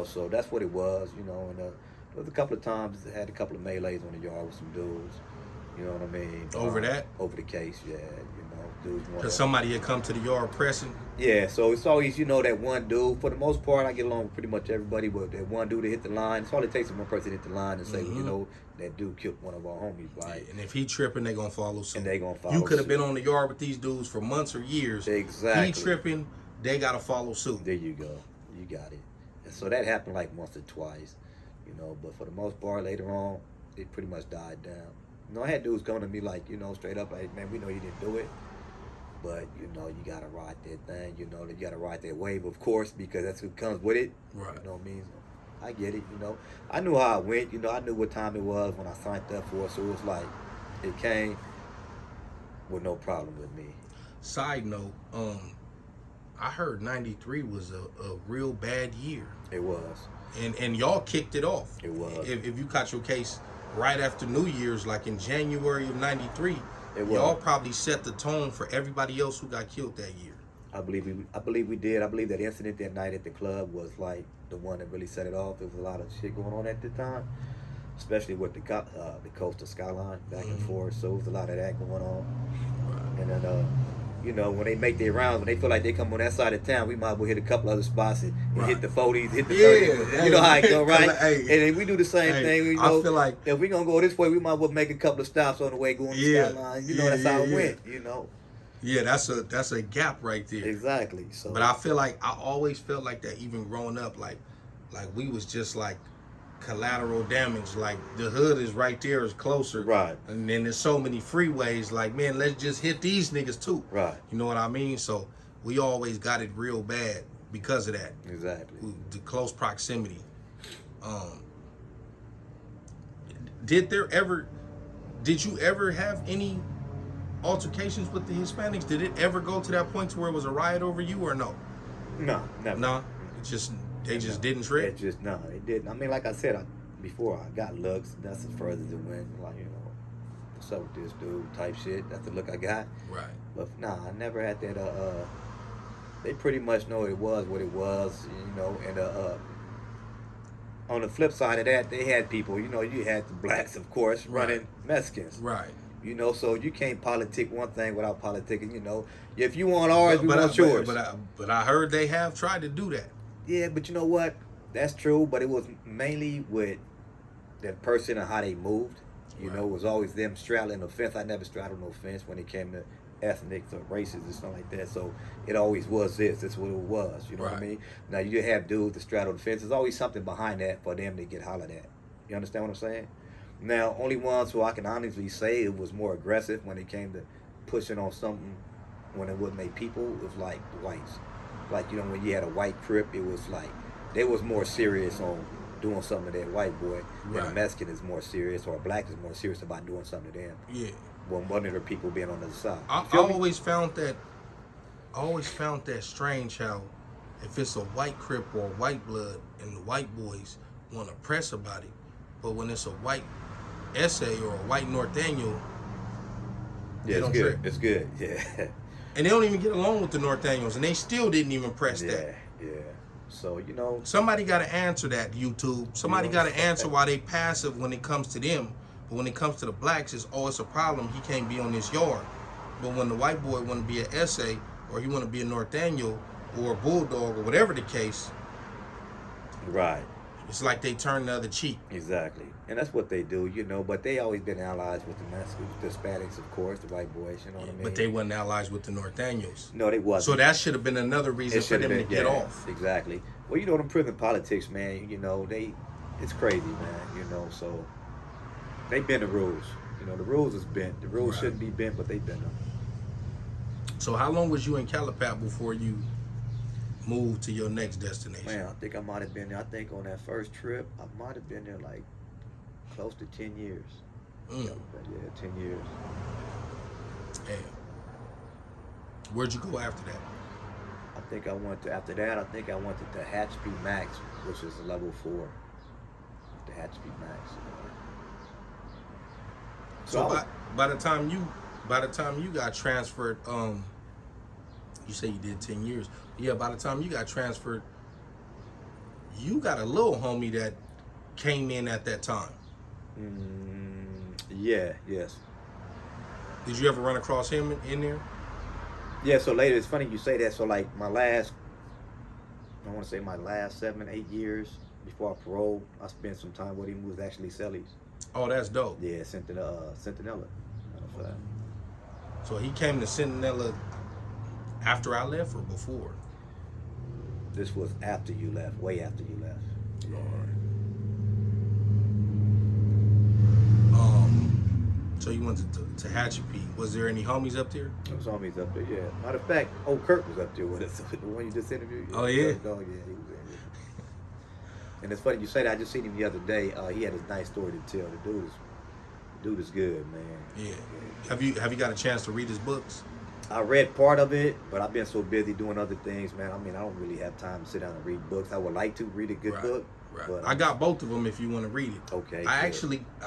so that's what it was. And there was a couple of times I had a couple of melees on the yard with some dudes. You know what I mean? Over that? Over the case, yeah. Dudes. Because somebody had come to the yard pressing? Yeah, so it's always, that one dude. For the most part, I get along with pretty much everybody, but that one dude to hit the line, it's all it takes is one person to hit the line and say, that dude killed one of our homies, right? Yeah, and if he tripping, they going to follow suit. And they going to follow You could have suit. Been on the yard with these dudes for months or years. Exactly. He tripping, they got to follow suit. There you go. You got it. And so that happened like once or twice, but for the most part, later on, it pretty much died down. I had dudes coming to me like, straight up, like, man, we know you didn't do it. But, you got to ride that thing. You got to ride that wave, of course, because that's what comes with it. Right. You know what I mean? So I get it, I knew how it went. I knew what time it was when I signed up for it. So it was like, it came with no problem with me. Side note, I heard 93 was a real bad year. It was. And y'all kicked it off. It was. If you caught your case right after New Year's, like in January of 93, y'all probably set the tone for everybody else who got killed that year. I believe we did. I believe that incident that night at the club was like the one that really set it off. There was a lot of shit going on at the time, especially with the coastal skyline back and forth. So there was a lot of that going on. Right. And then, when they make their rounds, when they feel like they come on that side of town, we might as well hit a couple other spots and hit the 40s, hit the 30s. You know how it go, right? And then we do the same thing. I feel like if we gonna go this way, we might as well make a couple of stops on the way going to the skyline. That's how it went. Yeah, that's a gap right there. Exactly. So, but I feel like I always felt like that even growing up, like we was just like collateral damage. Like the hood is right there, is closer. Right. And then there's so many freeways. Like, man, let's just hit these niggas too. Right. You know what I mean? So we always got it real bad because of that. Exactly. The close proximity. Did you ever have any altercations with the Hispanics? Did it ever go to that point to where it was a riot over you, or no? No, never. No, they just didn't trip. They didn't. I mean, like I said before, I got looks. That's as far as it went. Like, you know, what's up with this dude type shit. That's the look I got. Right. But nah, I never had that. They pretty much know it was what it was. You know, and on the flip side of that, they had people. You know, you had the blacks, of course, running Mexicans. Right. You know, so you can't politic one thing without politicking. You know, if you want ours, we want yours. But I heard they have tried to do that. Yeah, but you know what? That's true, but it was mainly with that person and how they moved. You know, it was always them straddling the fence. I never straddled no fence when it came to ethnics or races and stuff like that. So it always was this. That's what it was. You know what I mean? Now, you have dudes that straddle the fence. There's always something behind that for them to get hollered at. You understand what I'm saying? Now, only ones who I can honestly say it was more aggressive when it came to pushing on something when it would make people, it was like the whites. Like, you know, when you had a white Crip, it was like they was more serious on doing something to that white boy. Right. And a Mexican is more serious, or a black is more serious about doing something to them. Yeah. Well, one of the people being on the other side. I always found that strange how if it's a white Crip or a white blood and the white boys want to press about it, but when it's a white essay or a white Norteño, yeah, it's good. It's good. Yeah. And they don't even get along with the Norteños, and they still didn't even press that. Yeah. So, you know, somebody got to answer that, YouTube. Somebody got to answer why they passive when it comes to them, but when it comes to the blacks, it's a problem. He can't be on this yard. But when the white boy want to be an essay, or he want to be a Norteño or a bulldog or whatever the case, right? It's like they turn the other cheek. Exactly. And that's what they do, you know, but they always been allies with the Mexicans, the Hispanics, of course, the white boys, you know what I mean? But they wasn't allies with the Norteños. No, they wasn't. So that should have been another reason for them to get off. Exactly. Well, you know, them prison politics, man, you know, it's crazy, man, you know, so they bend the rules. You know, the rules is bent. The rules shouldn't be bent, but they bend them. So how long was you in Calipat before you moved to your next destination? Man, I think I might have been there. I think on that first trip, I might have been there like close to 10 years. Yeah, 10 years. Damn. Where'd you go after that? After that, I think I went to the Tehachapi Max, which is level 4. The Tehachapi Max. So by the time you got transferred, you say you did 10 years. Yeah, by the time you got transferred, you got a little homie that came in at that time. Yes. Did you ever run across him in there? Yeah, so later, it's funny you say that. So like my last 7, 8 years before I paroled, I spent some time with him. He was actually Cellies. Oh, that's dope. Yeah, Centinela. So he came to Centinela after I left or before? This was after you left, way after you left. Yeah. All right. So you went to Tehachapi. Was there any homies up there? There was homies up there, yeah. Matter of fact, Kurt was up there with us. The one you just interviewed. Oh, yeah? Oh, yeah, he was there. And it's funny you say that. I just seen him the other day. He had a nice story to tell. The dude is good, man. Yeah. Have you got a chance to read his books? I read part of it, but I've been so busy doing other things, man. I mean, I don't really have time to sit down and read books. I would like to read a good book. Right. But I got both of them if you want to read it. Okay. I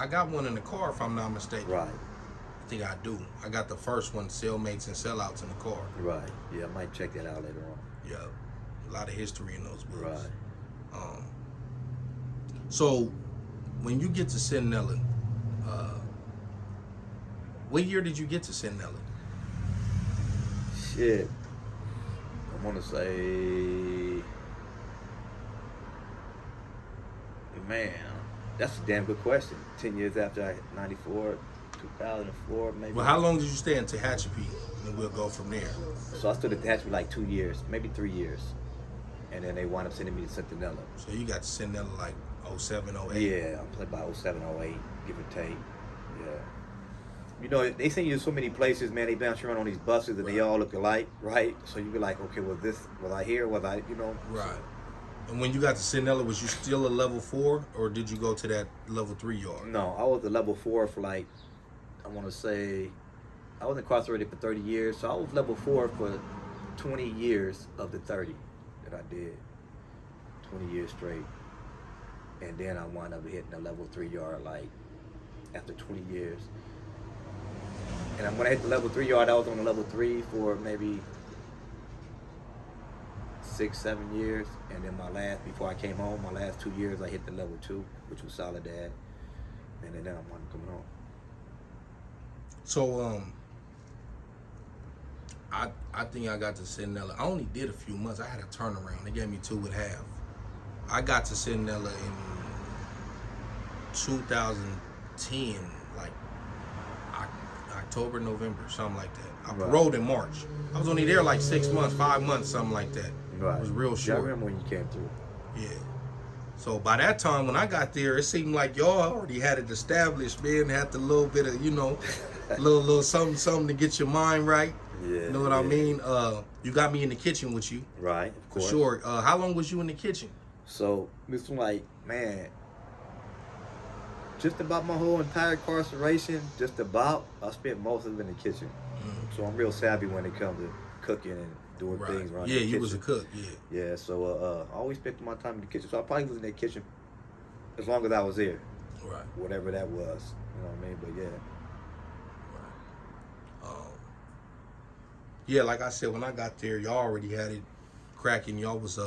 got one in the car if I'm not mistaken. Right. I think I do. I got the first one, Cellmates and Sellouts, in the car. Right. Yeah, I might check that out later on. Yeah. A lot of history in those books. Right. So when you get to Centinela, what year did you get to Centinela? Shit. I want to say, man, that's a damn good question. 10 years after 94, 2004, maybe. Well, how long did you stay in Tehachapi? And we'll go from there. So I stood at Tehachapi like 2 years, maybe 3 years. and then they wound up sending me to Centinela. So you got to Centinela like 07, 08. Yeah, I played by 07, 08, give or take. Yeah. You know, they send you to so many places, man. They bounce you around on these buses, and they all look alike, right? So you be like, okay, was I here? Was I, you know? Right. And when you got to Centinela, was you still a level 4, or did you go to that level 3 yard? No, I was a level 4 for like, I want to say, I was incarcerated for 30 years, so I was level 4 for 20 years of the 30 that I did. 20 years straight. And then I wound up hitting a level 3 yard like after 20 years. And when I hit the level 3 yard, I was on the level 3 for maybe 6, 7 years. And then before I came home, my last 2 years, I hit the level 2, which was Soledad. And then I wanted to come home. So, I think I got to Centinela. I only did a few months. I had a turnaround. They gave me 2.5. I got to Centinela in 2010, like October, November, something like that. I paroled in March. I was only there like 6 months, 5 months, something like that. Right. It was real short. I remember when you came through. Yeah. So by that time, when I got there, it seemed like y'all already had it established, man. Had the little bit of, you know, little something to get your mind right. Yeah. You know what I mean? You got me in the kitchen with you. Right, of course. For sure. How long was you in the kitchen? So, it's like, man, just about my whole entire incarceration, I spent most of it in the kitchen. Mm-hmm. So I'm real savvy when it comes to cooking and doing things around the kitchen. Yeah, you was a cook, yeah. Yeah, so I always spent my time in the kitchen. So I probably was in that kitchen as long as I was there. Right. Whatever that was. You know what I mean? But yeah. Right. Yeah, like I said, when I got there, y'all already had it cracking. Y'all was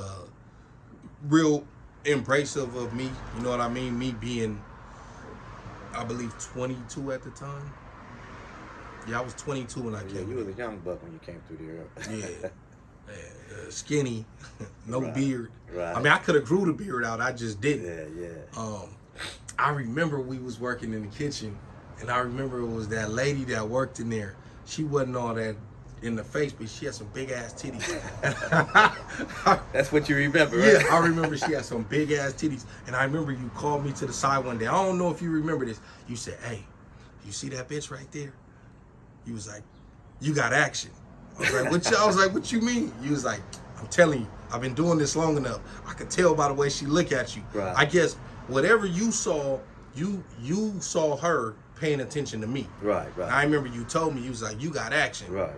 real embracive of me. You know what I mean? Me being, I believe, 22 at the time. Yeah, I was 22 when I came. Yeah, you was a young buck when you came through there. Yeah. Skinny, no beard. Right. I mean, I could have grew the beard out. I just didn't. Yeah. I remember we was working in the kitchen, and I remember it was that lady that worked in there. She wasn't all that in the face, but she had some big ass titties. That's what you remember, right? Yeah, I remember she had some big ass titties, and I remember you called me to the side one day. I don't know if you remember this. You said, "Hey, you see that bitch right there?" You was like, "You got action." I was like, what you mean? You was like, "I'm telling you, I've been doing this long enough. I could tell by the way she look at you." Right. I guess whatever you saw, you saw her paying attention to me. Right. And I remember you told me, you was like, "You got action." Right.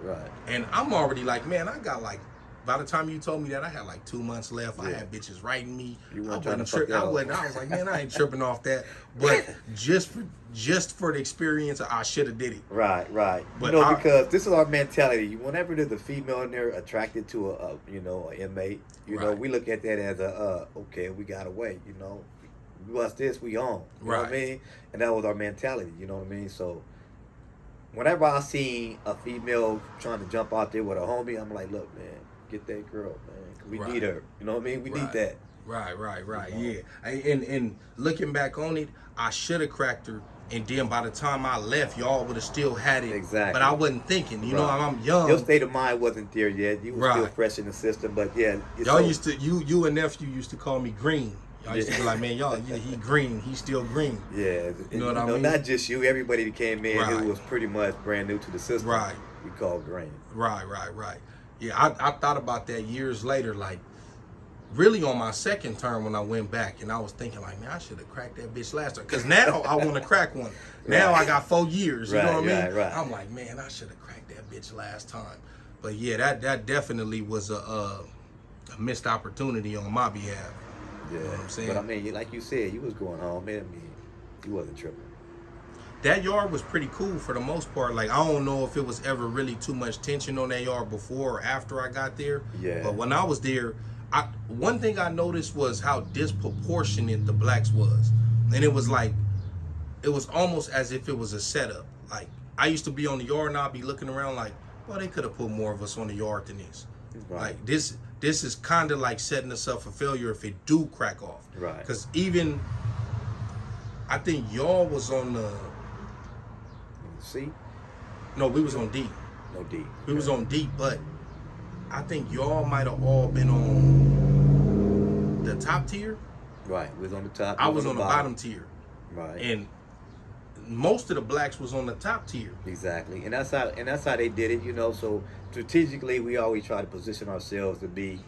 And I'm already like, man, I got like, by the time you told me that, I had like 2 months left. Yeah. I had bitches writing me. You weren't I was like, man, I ain't tripping off that. But just for the experience, I should have did it. Right. But because this is our mentality. Whenever there's a female in there attracted to an inmate, you know, we look at that as okay, we got away. You know, we bust this, we on. You know what I mean? And that was our mentality. You know what I mean? So whenever I see a female trying to jump out there with a homie, I'm like, look, man, get that girl, man. 'Cause we need her. You know what I mean? We need that. Right. You know? Yeah. And looking back on it, I should have cracked her. And then by the time I left, y'all would have still had it. Exactly. But I wasn't thinking. You know, I'm young. Your state of mind wasn't there yet. You were still fresh in the system. But yeah. Y'all used to, you and nephew used to call me Green. Y'all used to be like, man, he green. He's still green. Yeah. You know what I mean? Not just you. Everybody that came in who was pretty much brand new to the system. Right. We called green. Right. Yeah, I thought about that years later, like really on my second term when I went back, and I was thinking like, man, I should have cracked that bitch last time. Because now I want to crack one. Now I got 4 years, you know what I mean? Right. I'm like, man, I should have cracked that bitch last time. But yeah, that definitely was a missed opportunity on my behalf. Yeah. You know what I'm saying? But I mean, like you said, you was going home, man. I mean, you wasn't tripping. That yard was pretty cool for the most part. Like, I don't know if it was ever really too much tension on that yard before or after I got there. Yeah. But when I was there, one thing I noticed was how disproportionate the blacks was. And it was like, it was almost as if it was a setup. Like, I used to be on the yard and I'd be looking around like, well, they could have put more of us on the yard than this. Right. Like, this is kind of like setting us up for failure if it do crack off. Right. Because even, I think y'all was on the... C? No, we was on D. No, D. We was on D, but I think y'all might have all been on the top tier. Right, we was on the top. I was on the bottom tier. Right. And most of the blacks was on the top tier. Exactly, and that's how they did it. You know, so strategically, we always try to position ourselves to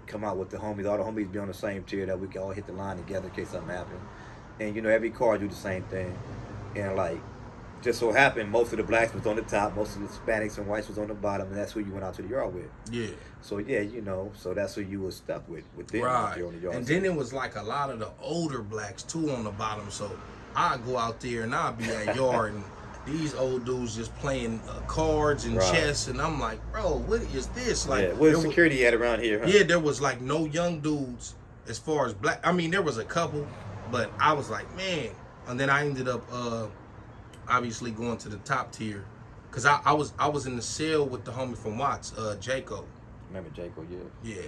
come out with the homies. All the homies be on the same tier that we can all hit the line together in case something happens. And you know, every car do the same thing. And like, just so happened, most of the blacks was on the top, most of the Hispanics and whites was on the bottom, and that's who you went out to the yard with. Yeah. So yeah, you know, so that's who you was stuck with them Right. out there on the yard. And then it was like a lot of the older blacks too on the bottom. So I'd go out there and I'd be at yard and these old dudes just playing cards and chess, and I'm like, bro, what is this? Like, yeah, what security at around here? Huh? Yeah, there was like no young dudes as far as black. I mean, there was a couple, but I was like, man. And then I ended up obviously going to the top tier, cause I was in the cell with the homie from Watts, Jaco. Remember Jaco? Yeah.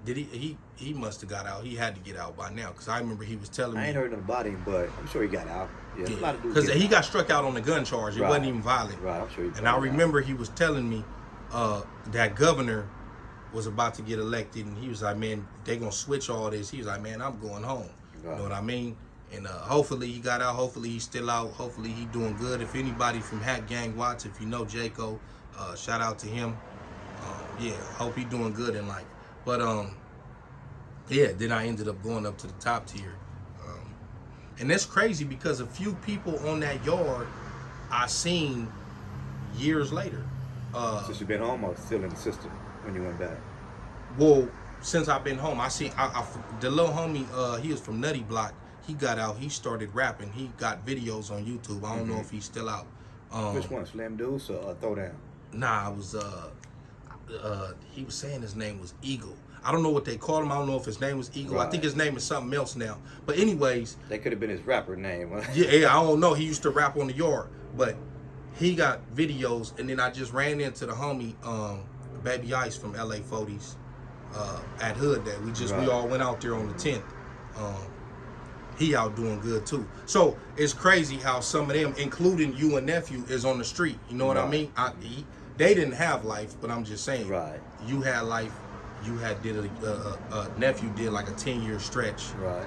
Yeah, he must have got out. He had to get out by now, cause I remember he was telling me. I ain't heard nothing about him, but I'm sure he got out. Yeah, a lot of dudes. Because he got struck out on the gun charge. It wasn't even violent. Right, I'm sure he got And I remember he was telling me that governor was about to get elected, and he was like, man, they gonna switch all this. He was like, man, I'm going home. Right. You know what I mean? And hopefully he got out. Hopefully he's still out. Hopefully he doing good. If anybody from Hat Gang Watts, if you know Jaco, shout out to him. Yeah, hope he doing good in life. But yeah, then I ended up going up to the top tier. And that's crazy because a few people on that yard I seen years later. Since you've been home or still in the system when you went back? Well, since I've been home, I seen the little homie, he was from Nutty Block. He got out, he started rapping. He got videos on YouTube. I don't know if he's still out. Which one, Slim Deuce or Throwdown? Nah, it was, he was saying his name was Eagle. I don't know what they call him. I don't know if his name was Eagle. Right. I think his name is something else now. But anyways. That could have been his rapper name. Huh? Yeah, I don't know. He used to rap on the yard. But he got videos, and then I just ran into the homie, Baby Ice from LA 40s at Hood Day. We all went out there on the 10th. He out doing good too. So it's crazy how some of them, including you and nephew, is on the street. You know what I mean? They didn't have life, but I'm just saying. Right. You had life. You had did nephew did like a 10-year stretch. Right.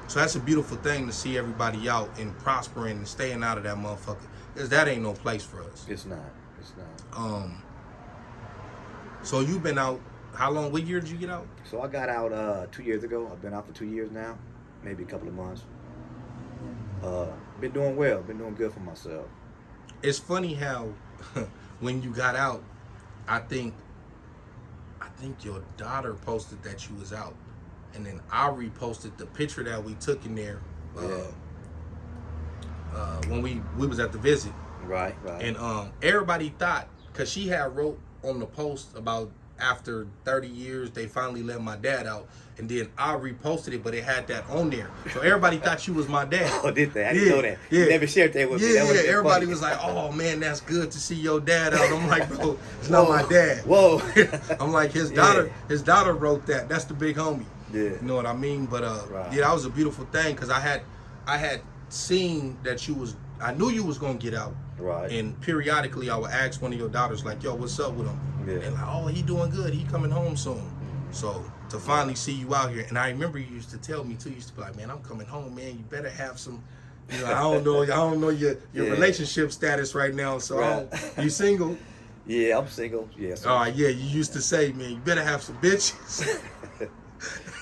So that's a beautiful thing to see everybody out and prospering and staying out of that motherfucker. Cause that ain't no place for us. It's not. It's not. So you've been out. How long? What year did you get out? So I got out 2 years ago. I've been out for 2 years now. Maybe a couple of months. Been doing well. Been doing good for myself. It's funny how when you got out, I think your daughter posted that you was out, and then I reposted the picture that we took in there when we was at the visit. Right. And everybody thought, cause she had wrote on the post about after 30 years they finally let my dad out, and then I reposted it, but it had that on there, so everybody thought you was my dad. Oh, did they? I didn't know that. Yeah. You never shared that with me. That Everybody was like, "Oh man, that's good to see your dad out." I'm like, bro, it's not my dad. Whoa. I'm like, his daughter. His daughter wrote that. That's the big homie. Yeah. You know what I mean? But yeah, that was a beautiful thing because I had seen that you was. I knew you was gonna get out. Right. And periodically, I would ask one of your daughters, like, "Yo, what's up with him?" Yeah. And like, "Oh, he doing good. He coming home soon." So to finally see you out here, and I remember you used to tell me too. You used to be like, "Man, I'm coming home, man. You better have some." You know, I don't know your relationship status right now. So you single? Yeah, I'm single. Yeah. So. All right. Yeah, you used to say, "Man, you better have some bitches."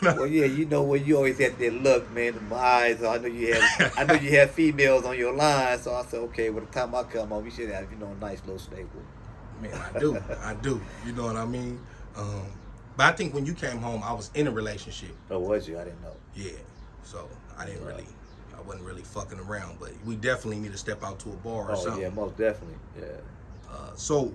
Well, yeah, you know when you always had that look, man, in my eyes. So I know you had females on your line. So I said, okay, by the time I come home, you should have, a nice little stable. Man, I do. You know what I mean? But I think when you came home, I was in a relationship. Oh, was you? I didn't know. Yeah. So I wasn't really fucking around. But we definitely need to step out to a bar or something. Oh, yeah, most definitely. Yeah. So,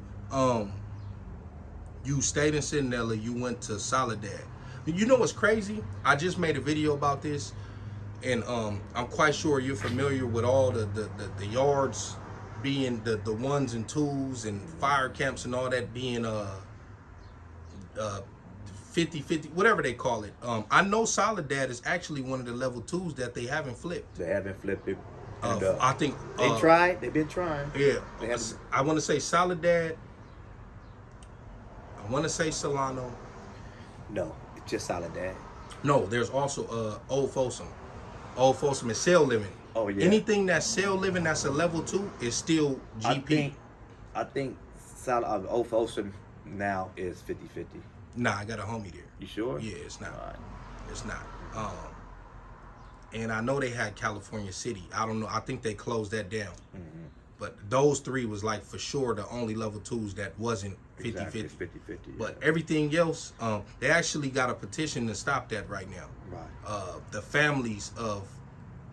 you stayed in Cinnella. You went to Soledad. You know what's crazy? I just made a video about this, and I'm quite sure you're familiar with all the yards being the ones and twos and fire camps and all that being 50-50, whatever they call it. I know Soledad is actually one of the level 2s that they haven't flipped. They haven't flipped it. And, I think they tried. They've been trying. Yeah. I want to say Soledad. I want to say Solano. No. Just Soledad. No, there's also Old Folsom. Old Folsom is cell living. Oh yeah. Anything that's cell living that's a level 2 is still GP. I think Old Folsom now is 50-50. Nah, I got a homie there. You sure? Yeah, it's not. All right. It's not. And I know they had California City. I don't know. I think they closed that down. Mm-hmm. But those three was like for sure the only level 2s that wasn't 50-50. Exactly, 50-50. But everything else, they actually got a petition to stop that right now. Right. The families of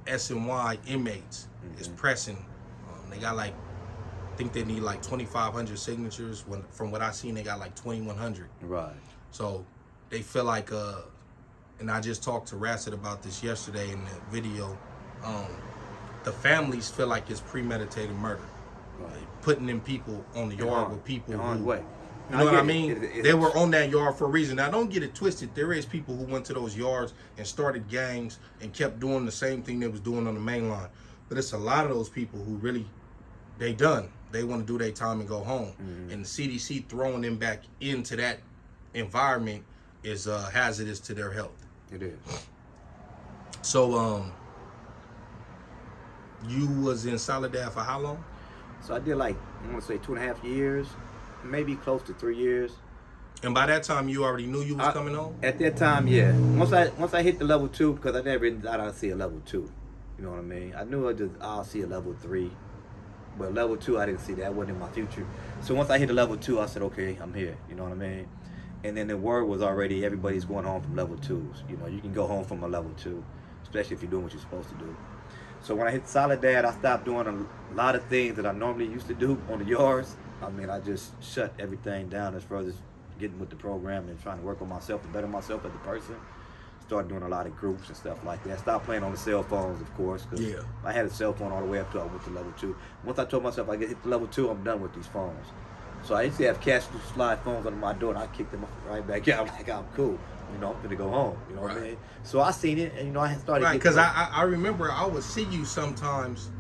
SNY inmates is pressing. They got like, I think they need like 2,500 signatures. When from what I seen, they got like 2,100. Right. So they feel like, and I just talked to Rasset about this yesterday in the video. The families feel like it's premeditated murder. Right. Putting them people on the yard with people who, way. you know what I mean? They were on that yard for a reason. Now, don't get it twisted. There is people who went to those yards and started gangs and kept doing the same thing they was doing on the main line. But it's a lot of those people who really, they done. They want to do their time and go home. Mm-hmm. And the CDC throwing them back into that environment is hazardous to their health. It is. So, you was in Soledad for how long? So I did like, I want to say 2.5 years, maybe close to 3 years. And by that time, you already knew you was coming home? At that time, yeah. Once I hit the level 2, because I never thought I'd see a level 2. You know what I mean? I knew I'll see a level 3. But level 2, I didn't see that. That wasn't in my future. So once I hit the level 2, I said, okay, I'm here. You know what I mean? And then the word was already, everybody's going home from level 2s. You know, you can go home from a level 2, especially if you're doing what you're supposed to do. So when I hit Soledad, I stopped doing a lot of things that I normally used to do on the yards. I mean, I just shut everything down as far as getting with the program and trying to work on myself and better myself as a person. Started doing a lot of groups and stuff like that. Stopped playing on the cell phones, of course, because I had a cell phone all the way up till I went to level 2. Once I told myself I get hit to level 2, I'm done with these phones. So I used to have cash slide phones under my door, and I kicked them right back out like I'm cool. You know, I'm gonna go home. You know what I mean? So I seen it, and you know, I started. Right, because I remember I would see you sometimes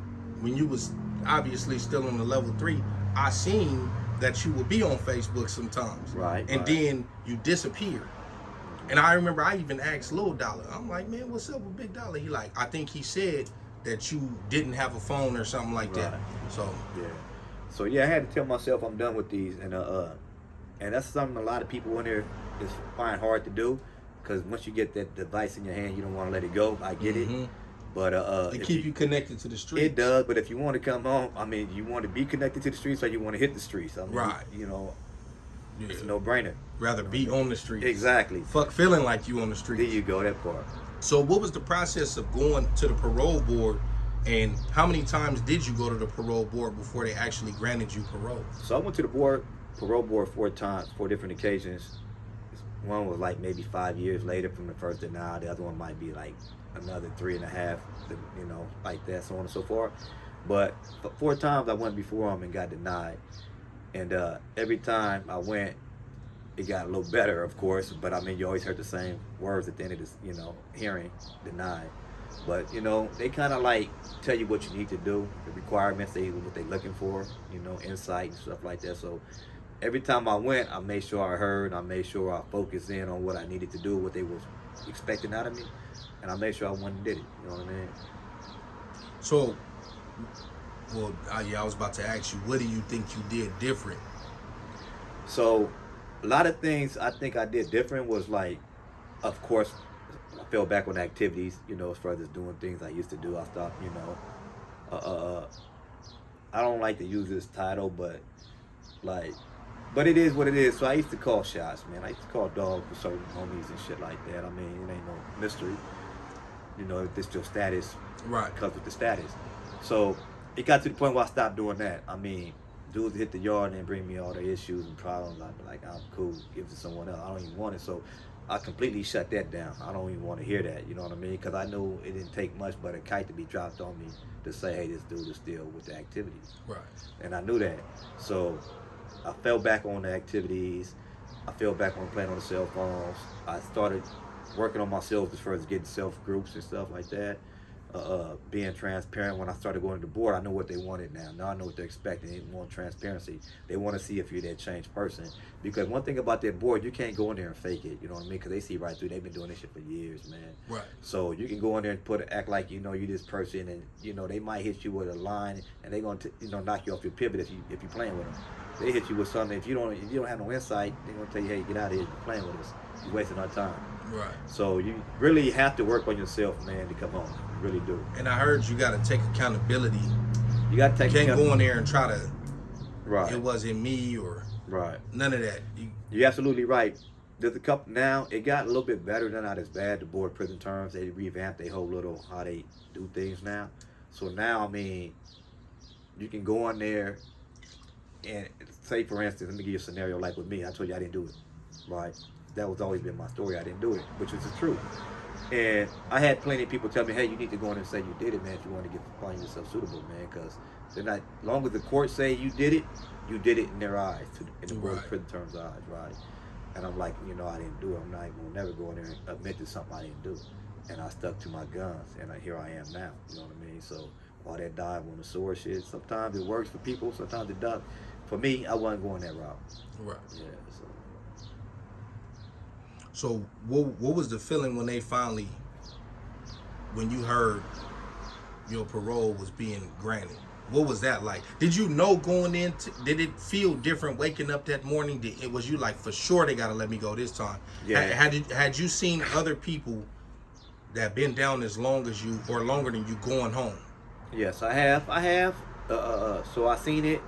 when you was obviously still on the level 3. I seen that you would be on Facebook sometimes. Right. And then you disappeared. And I remember I even asked Lil Dollar. I'm like, man, what's up with Big Dollar? He like, I think he said that you didn't have a phone or something like that. So yeah, I had to tell myself I'm done with these, and that's something a lot of people in there just find hard to do, because once you get that device in your hand, you don't want to let it go. I get it, but it keep you connected to the streets. It does, but if you want to come home, I mean, you want to be connected to the streets, or you want to hit the streets. I mean, you know, it's a no-brainer. Rather be on the streets. Exactly. Fuck feeling like you on the streets. There you go, that part. So what was the process of going to the parole board, and how many times did you go to the parole board before they actually granted you parole? So I went to the parole board 4 times, 4 different occasions. One was like maybe 5 years later from the first denial. The other one might be like another 3.5, you know, like that, so on and so forth. But 4 times I went before them and got denied. And every time I went, it got a little better, of course. But I mean, you always heard the same words at the end of this, you know, hearing, denied. But, you know, they kind of like tell you what you need to do, the requirements, what they're looking for, you know, insight and stuff like that. So every time I went, I made sure I heard, I made sure I focused in on what I needed to do, what they was expecting out of me, and I made sure I went and did it. You know what I mean? So, well, I was about to ask you, what do you think you did different? So, a lot of things I think I did different was like, of course, I fell back on activities, you know, as far as doing things I used to do. I stopped, you know, I don't like to use this title, but it is what it is. So I used to call shots, man. I used to call dogs for certain homies and shit like that. I mean, it ain't no mystery. You know, if it's your status, right, comes with the status. So it got to the point where I stopped doing that. I mean, dudes hit the yard and bring me all their issues and problems. I'd be like, I'm cool, give it to someone else. I don't even want it. So I completely shut that down. I don't even want to hear that, you know what I mean? Because I know it didn't take much but a kite to be dropped on me to say, hey, this dude is still with the activities. Right. And I knew that. So I fell back on the activities. I fell back on playing on the cell phones. I started working on myself as far as getting self groups and stuff like that. being transparent. When I started going to the board, I know what they wanted now. Now I know what they're expecting. They want transparency. They want to see if you're that changed person. Because one thing about that board, you can't go in there and fake it. You know what I mean? Because they see right through. They've been doing this shit for years, man. Right. So you can go in there and act like you know you this person, and you know they might hit you with a line, and they're gonna knock you off your pivot if you're playing with them. They hit you with something. If you don't have no insight, they're gonna tell you, hey, get out of here. You're playing with us. You're wasting our time. Right. So you really have to work on yourself, man, to come home. You really do. And I heard you got to take accountability. You got to take. You can't go in there and try to. Right. It wasn't me or. Right. None of that. You're absolutely right. There's a couple now. It got a little bit better. They're not as bad. The board prison terms, they revamped their whole little how they do things now. So now, I mean, you can go on there and say, for instance, let me give you a scenario like with me. I told you I didn't do it. Right. That was always been my story. I didn't do it, which is the truth. And I had plenty of people tell me, hey, you need to go in and say you did it, man, if you want to find yourself suitable, man, because they're not, long as the court say you did it in their eyes, in the board prison terms' eyes, right? And I'm like, I didn't do it. I'm not going to never go in there and admit to something I didn't do. And I stuck to my guns, and here I am now, you know what I mean? So all that dive on the sword shit, sometimes it works for people, sometimes it doesn't. For me, I wasn't going that route. Right. Yeah, So what was the feeling when you heard your parole was being granted? What was that like? Did you know going in? Did it feel different waking up that morning? Was you like, for sure they got to let me go this time? Yeah. Had you seen other people that been down as long as you or longer than you going home? Yes, I have. So I seen it.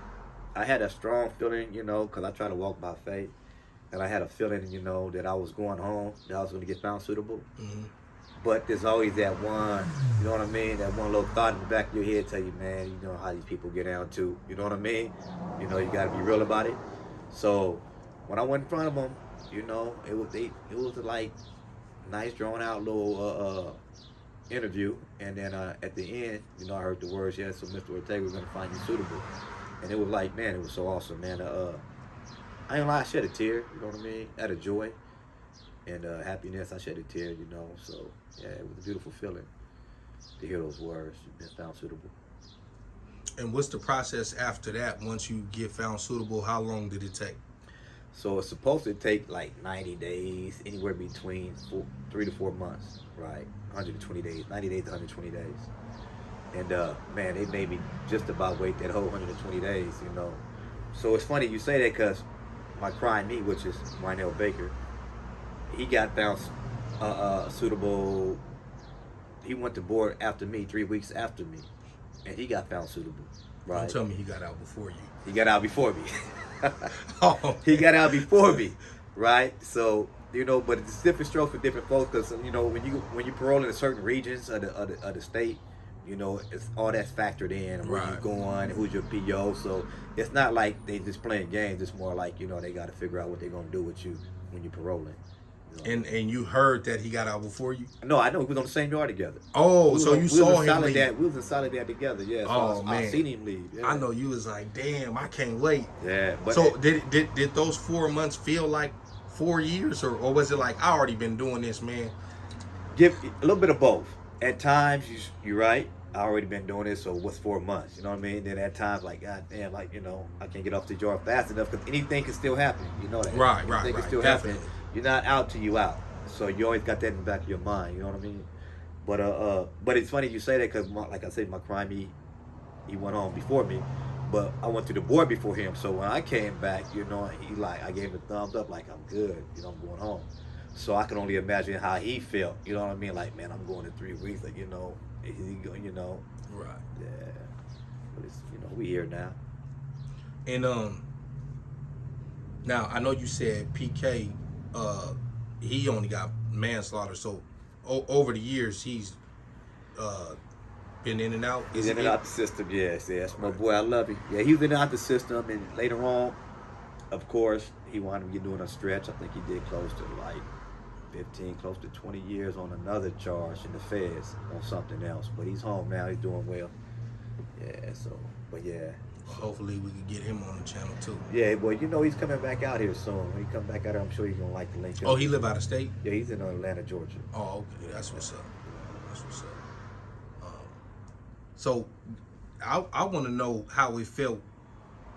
I had a strong feeling, because I try to walk by faith. And I had a feeling, that I was going home, that I was going to get found suitable. Mm-hmm. But there's always that one, you know what I mean? That one little thought in the back of your head tell you, man, you know how these people get down too. You know what I mean? You got to be real about it. So when I went in front of them, it was like nice drawn out little interview. And then at the end, I heard the words, yeah, so Mr. Ortega, we're going to find you suitable. And it was like, man, it was so awesome, man. I ain't lie, I shed a tear, you know what I mean? Out of joy and happiness, I shed a tear, So, yeah, it was a beautiful feeling to hear those words. You've been found suitable. And what's the process after that? Once you get found suitable, how long did it take? So it's supposed to take like 90 days, anywhere between 3 to 4 months, right? 120 days, 90 days to 120 days. And, man, they made me just about wait that whole 120 days, So it's funny you say that because my crime meet, which is Rynell Baker, he got found suitable. He went to board after me, 3 weeks after me, and he got found suitable. Right? Don't tell me he got out before you. He got out before me. Oh. He got out before me, right? So but it's different strokes for different folks because when you parole in certain regions of the state. It's all that's factored in, and where you're going, who's your PO. So it's not like they just playing games. It's more like, they got to figure out what they're going to do with you when you're paroling. And you heard that he got out before you? No, I know. We was on the same yard together. Oh, so you saw him leave. We was in Solidad together, yeah. So oh, man. I seen him leave. Yeah. I know you was like, damn, I can't wait. Yeah. But so did those 4 months feel like 4 years? Or was it like, I already been doing this, man? Give a little bit of both. At times, you're right. I already been doing this, so what's 4 months? You know what I mean? Then at times, like, God damn, like, I can't get off the jar fast enough because anything can still happen. You know that. Anything can still happen. You're not out till you out. So you always got that in the back of your mind. You know what I mean? But it's funny you say that because, like I said, my crime, he went on before me. But I went to the board before him. So when I came back, I gave him a thumbs up, like, I'm good. I'm going home. So I can only imagine how he felt. You know what I mean? Like, man, I'm going in 3 weeks. Like, is he going, Right. Yeah. But it's, we here now. And now I know you said PK, he only got manslaughter. So over the years he's been in and out. He's in and out the system. Yes. My boy, I love him. Yeah, he was in and out the system, and later on, of course, he wound up doing a stretch. I think he did close to like 15, close to 20 years on another charge in the feds on something else. But he's home now. He's doing well. Yeah, but yeah. Hopefully we can get him on the channel too. Yeah, well, he's coming back out here soon. When he come back out here, I'm sure he's going to like the link. Oh, he live out of state? Yeah, he's in Atlanta, Georgia. Oh, okay. That's what's up. That's what's up. So I want to know how it felt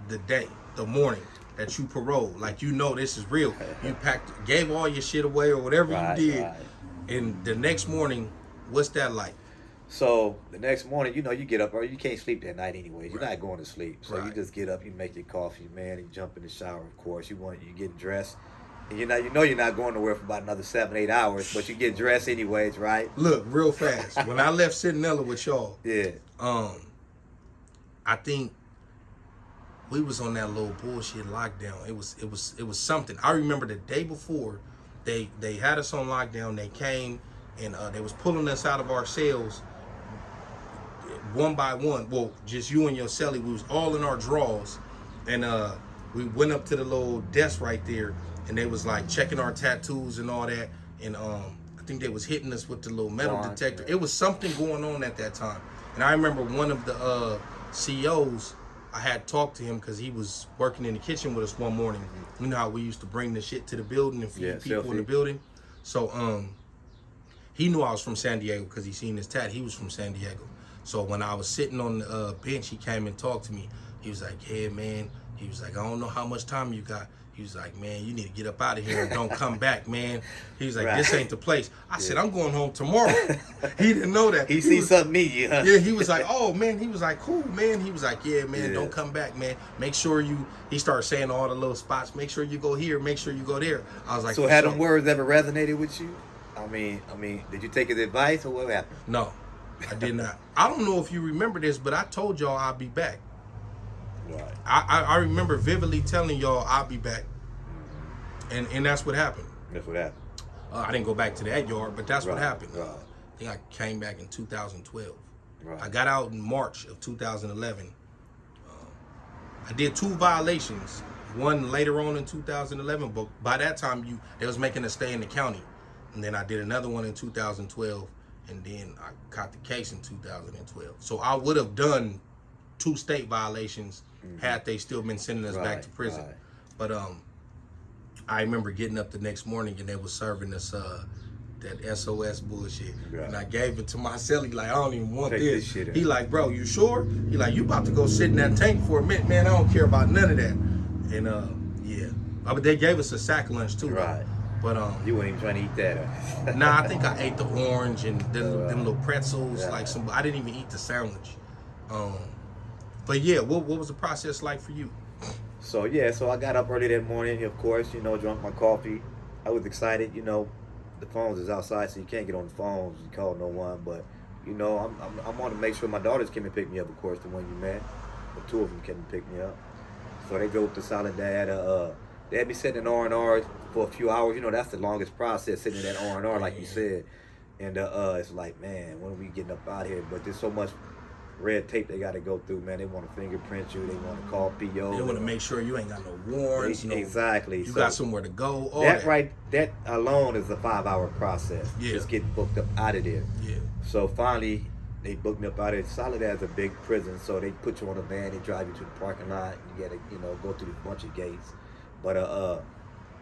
the morning that you paroled. Like, you know this is real. You gave all your shit away or whatever you did. Right. And the next morning, what's that like? So the next morning, you get up early. You can't sleep that night anyways. You're Right. not going to sleep. So you Right. just get up, you make your coffee, man, you jump in the shower, of course. You get dressed. And you know you're not going nowhere for about another 7-8 hours, but you get dressed anyways, right? Look, real fast. When I left Centinela with y'all, Yeah. I think we was on that little bullshit lockdown. It was something. I remember the day before they had us on lockdown. They came and they was pulling us out of our cells one by one. Well, just you and your cellie. We was all in our drawers, and we went up to the little desk right there, and they was like checking our tattoos and all that. And I think they was hitting us with the little metal detector. It was something going on at that time. And I remember one of the CEOs, I had talked to him because he was working in the kitchen with us one morning. You know how we used to bring the shit to the building and feed people in the building. So he knew I was from San Diego because he seen this tat. He was from San Diego. So when I was sitting on the bench, he came and talked to me. He was like, "Yeah, man." He was like, "I don't know how much time you got." He was like, "Man, you need to get up out of here and don't come back, man." He was like, "This ain't the place." I said, "I'm going home tomorrow." He didn't know that. He sees something in you, huh? Yeah, he was like, "Oh, man." He was like, "Cool, man." He was like, "Yeah, man, don't come back, man. Make sure you," he started saying all the little spots. "Make sure you go here. Make sure you go there." I was like, So had them words ever resonated with you? I mean, did you take his advice or what happened? No, I did not. I don't know if you remember this, but I told y'all I'll be back. Right. I remember vividly telling y'all I'll be back. And that's what happened. That's what happened. I didn't go back to that yard, but that's what happened. Right. I think I came back in 2012. Right. I got out in March of 2011. I did 2 violations, one later on in 2011, but by that time they was making us stay in the county. And then I did another one in 2012, and then I caught the case in 2012. So I would have done 2 state violations had they still been sending us back to prison. Right. But I remember getting up the next morning and they was serving us that SOS bullshit. Right. And I gave it to my cellie, like, "I don't even want Take this." this shit out. He like, "Bro, you sure?" He like, "You about to go sit in that tank for a minute, man. I don't care about none of that." And yeah. But they gave us a sack lunch too. Right. But You weren't even trying to eat that. nah, I think I ate the orange and them little pretzels. Yeah. Like I didn't even eat the sandwich. But yeah, what was the process like for you? So I got up early that morning, of course, drunk my coffee. I was excited, the phones is outside, so you can't get on the phones and call no one. But I want to make sure my daughters came and pick me up, of course, the one you met. The 2 of them came and pick me up. So they go to Solid. They had me sitting in R&R for a few hours. That's the longest process, sitting in that R&R, like you said. And it's like, man, when are we getting up out here? But there's so much red tape they got to go through, man. They want to fingerprint you. They want to call PO. They want to make sure you ain't got no warrants. Exactly. You got somewhere to go. All That alone is a 5-hour process. Yeah. Just getting booked up out of there. Yeah. So finally, they booked me up out of there. Solid as a big prison, so they put you on a van. They drive you to the parking lot. You got to, go through a bunch of gates. But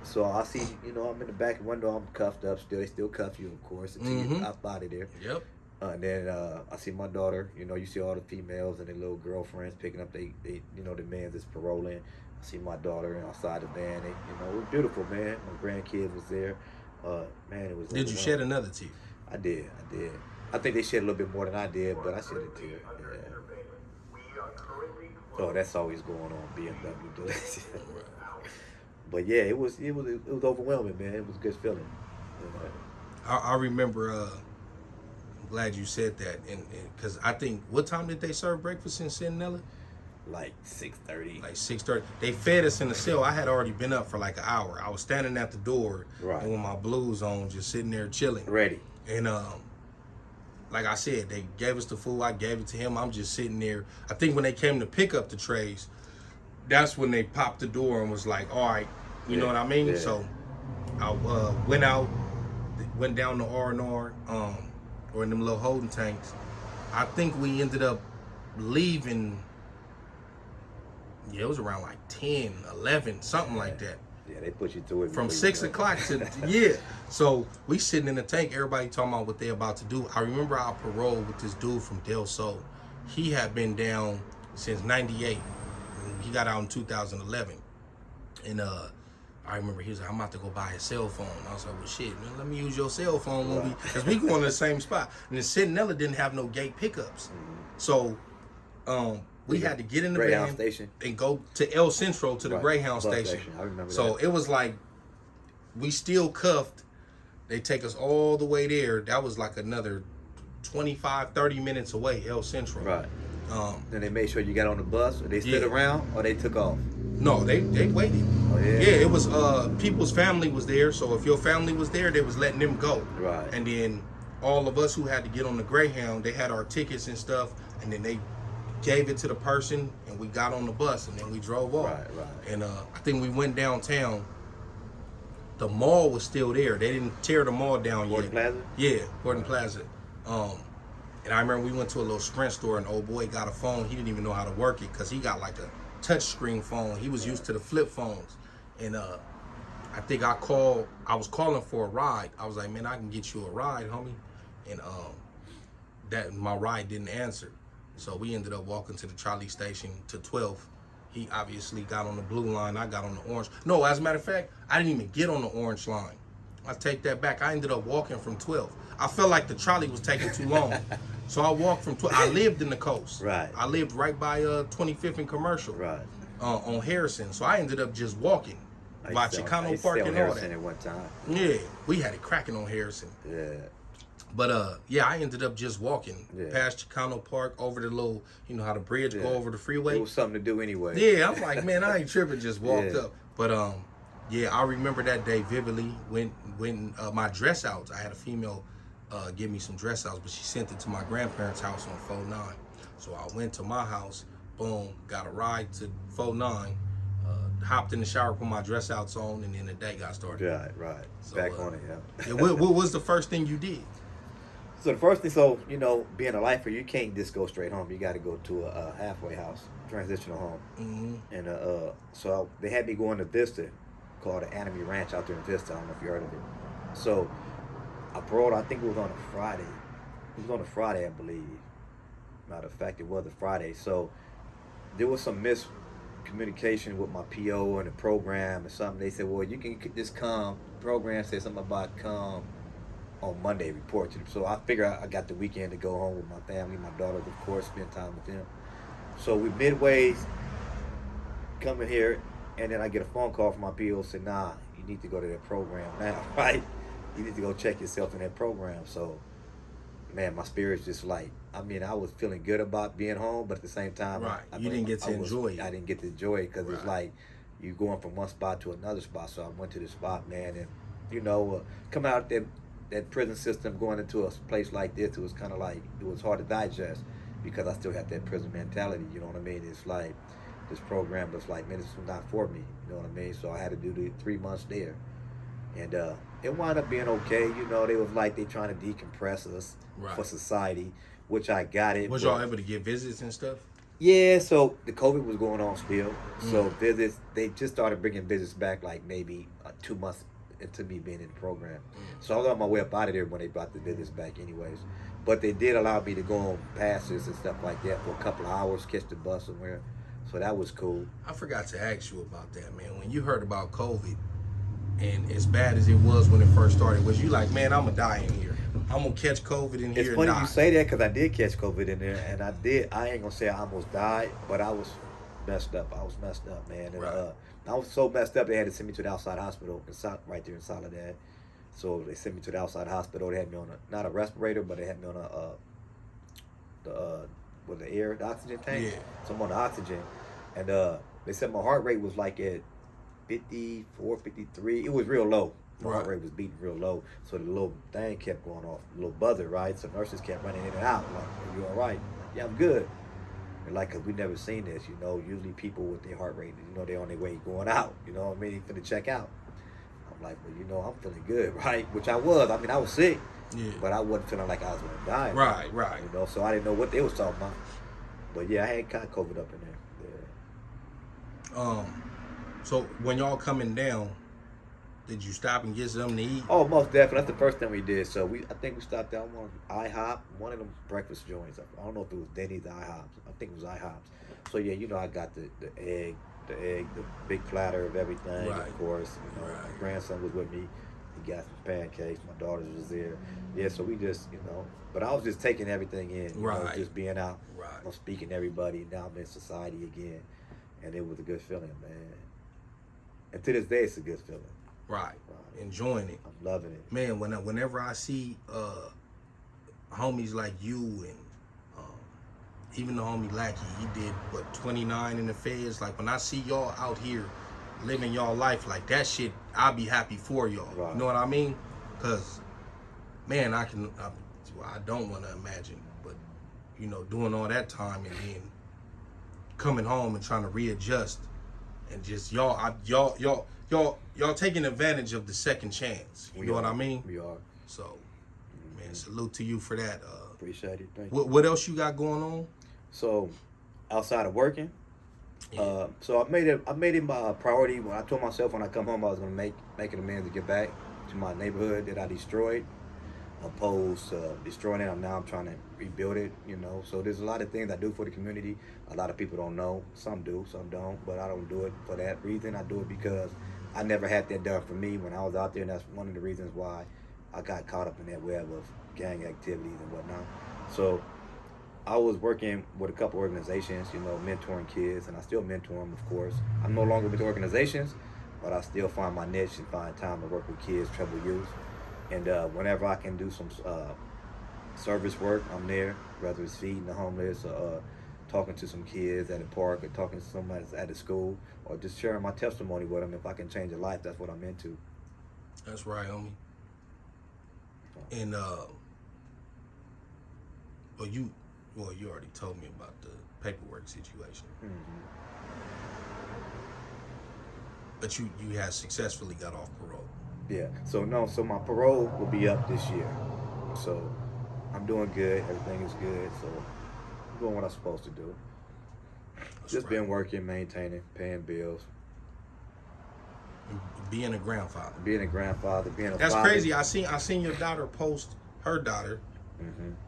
so I see, I'm in the back window. I'm cuffed up still. They still cuff you, of course, until you up out of there. Yep. And then I see my daughter. You see all the females and their little girlfriends picking up the men that's paroling. I see my daughter outside the van. It was beautiful, man. My grandkids was there. Man, it was. Did you shed another tear? I did. I think they shed a little bit more than I did, but I shed a tear. Yeah. So that's always going on BMW does. But yeah, it was overwhelming, man. It was a good feeling. I remember. I'm glad you said that, and because I think, what time did they serve breakfast in Centinela? Like 6:30. Like 6:30. They fed us in the cell. I had already been up for like an hour. I was standing at the door, Right. and with my blues on, just sitting there chilling. Ready. And like I said, they gave us the food. I gave it to him. I'm just sitting there. I think when they came to pick up the trays, that's when they popped the door and was like, "All right," you know what I mean? Yeah. So I went out, went down to R&R, or in them little holding tanks. I think we ended up leaving. Yeah, it was around like 10, 11, something like that. Yeah, they put you through it. From 6 o'clock to, yeah. So we sitting in the tank, everybody talking about what they about to do. I remember I paroled with this dude from Del Sol. he had been down since '98. He got out in 2011, and I remember he was like, "I'm about to go buy a cell phone." I was like, "Well, shit, man, let me use your cell phone because we going to the same spot." And the Centinela didn't have no gate pickups, so we had to get in the Greyhound van station and go to El Centro to the Greyhound station. I remember so that. it was like we still cuffed. They take us all the way there. That was like another 25, 30 minutes away, El Centro. Right. Then they made sure you got on the bus, or they stood around, or they took off. No, they waited. Oh, yeah? Yeah, it was people's family was there, so if your family was there, they was letting them go. Right. And then all of us who had to get on the Greyhound, they had our tickets and stuff, and then they gave it to the person, and we got on the bus, and then we drove off. Right. And I think we went downtown. The mall was still there. They didn't tear the mall down Gordon yet. Plaza? Yeah, Gordon Plaza. And I remember we went to a little Sprint store, and old boy got a phone. He didn't even know how to work it because he got like a touch screen phone. He was used to the flip phones. And I think I was calling for a ride. I was like, "Man, I can get you a ride, homie." And that my ride didn't answer. So we ended up walking to the trolley station to 12th. He obviously got on the blue line. I got on the orange. No, as a matter of fact, I didn't even get on the orange line. I take that back. I ended up walking from 12th. I felt like the trolley was taking too long. So I walked from 12th. I lived in the coast. Right. I lived right by 25th and Commercial. Right. On Harrison. So I ended up just walking by Chicano Park and all that. At one time. Yeah, we had it cracking on Harrison. Yeah. But yeah, I ended up just walking past Chicano Park over the little, you know how the bridge go over the freeway. It was something to do anyway. Yeah, I'm like, man, I ain't tripping. Just walked up. But yeah, I remember that day vividly. When my dress outs, I had a female give me some dress outs, but she sent it to my grandparents' house on 49. So I went to my house, boom, got a ride to 49, hopped in the shower, put my dress outs on, and then the day got started. Right. So, Back on it, yeah. Yeah, what was the first thing you did? So the first thing, so, you know, being a lifer, you can't just go straight home. You got to go to a halfway house, transitional home. Mm-hmm. And so they had me going to Vista, called the Anime Ranch out there in Vista. I don't know if you heard of it. So I paroled, I think it was on a Friday. It was on a Friday, I believe. Matter of fact, it was a Friday. So there was some miscommunication with my PO and the program or something. They said, well, you can just come. The program said something about come on Monday, report to them. So I figured I got the weekend to go home with my family, my daughters, of course, spend time with them. So we midways coming here, and then I get a phone call from my PO saying, nah, you need to go to that program now, right? You need to go check yourself in that program. So, man, my spirit's just like, I mean, I was feeling good about being home, but at the same time, you didn't get to enjoy it. I didn't get to enjoy it because it's like you going from one spot to another spot. So I went to this spot, man, and, you know, coming out that prison system, going into a place like this, it was kind of like, it was hard to digest because I still had that prison mentality, you know what I mean? It's like, this program was like, man, this is not for me, you know what I mean? So I had to do the 3 months there. And it wound up being okay, you know, they was like, they trying to decompress us for society, which I got it. Was y'all able to get visits and stuff? Yeah, so the COVID was going on still. So visits, they just started bringing visits back like maybe 2 months into me being in the program. So I was on my way up out of there when they brought the visits back anyways. But they did allow me to go on passes and stuff like that for a couple of hours, catch the bus somewhere. So that was cool. I forgot to ask you about that, man. When you heard about COVID, and as bad as it was when it first started, was you like, man, I'm going to die in here. I'm going to catch COVID in here. It's funny you say that because I did catch COVID in there, and I ain't going to say I almost died, but I was messed up. I was messed up, man. And, I was so messed up, they had to send me to the outside hospital right there in Soledad. So they sent me to the outside hospital. They had me on not a respirator, but they had me on the oxygen tank. Yeah. So I'm on the oxygen. And they said my heart rate was like at 54, 53. It was real low. My heart rate was beating real low. So the little thing kept going off, the little buzzer, right? So nurses kept running in and out. Like, are you all right? Like, yeah, I'm good. And like, cause we never seen this, you know. Usually people with their heart rate, you know, they're on their way going out. You know what I mean? They finna check out. I'm like, well, you know, I'm feeling good, right? Which I was. I mean, I was sick. Yeah. But I wasn't feeling like I was gonna die. Right. You know, so I didn't know what they was talking about. But yeah, I had kind of COVID up in there. Yeah. So when y'all coming down, Did you stop and get something to eat? Oh, most definitely. That's the first thing we did. So I think we stopped down on IHOP, one of them breakfast joints. I don't know if it was Denny's or IHOP's. I think it was IHOP's. So yeah, you know, I got the egg, the big platter of everything. Right. Of course, you know, Right. my grandson was with me. He got some pancakes. My daughters was there. Yeah, so we just, you know, but I was just taking everything in. You know, Right. just being out. Right. I'm speaking to everybody. Now I'm in society again, and it was a good feeling, man. And to this day, it's a good feeling. Right. Enjoying it. I'm loving it. Man, whenever I see homies like you and even the homie Lackey, he did, 29 in the feds. Like, when I see y'all out here living y'all life like that shit, I'll be happy for y'all. Right. You know what I mean? Because, man, I don't want to imagine, but, you know, doing all that time and then coming home and trying to readjust and just y'all taking advantage of the second chance. You know what I mean? We are. So, man, salute to you for that. Appreciate it. Thank you. What else you got going on? So, outside of working, Yeah. so I made it my priority. When I told myself when I come home I was gonna make an amends to get back to my neighborhood that I destroyed, opposed to destroying it. Now I'm trying to rebuild it. You know, so there's a lot of things I do for the community. A lot of people don't know. Some do, some don't. But I don't do it for that reason. I do it because I never had that done for me when I was out there, and that's one of the reasons why I got caught up in that web of gang activities and whatnot. So I was working with a couple organizations, you know, mentoring kids, and I still mentor them, of course. I'm no longer with organizations, but I still find my niche and find time to work with kids, troubled youth. And whenever I can do some service work, I'm there, whether it's feeding the homeless or talking to some kids at a park or talking to somebody at a school or just sharing my testimony with them. If I can change a life, that's what I'm into. That's right, homie. And you already told me about the paperwork situation. But you had successfully got off parole. Yeah. So my parole will be up this year. So I'm doing good. Everything is good. So I'm doing what I'm supposed to do. Just been working, maintaining, paying bills. Being a grandfather. Being a grandfather, being a That's father. crazy. I seen your daughter post her daughter,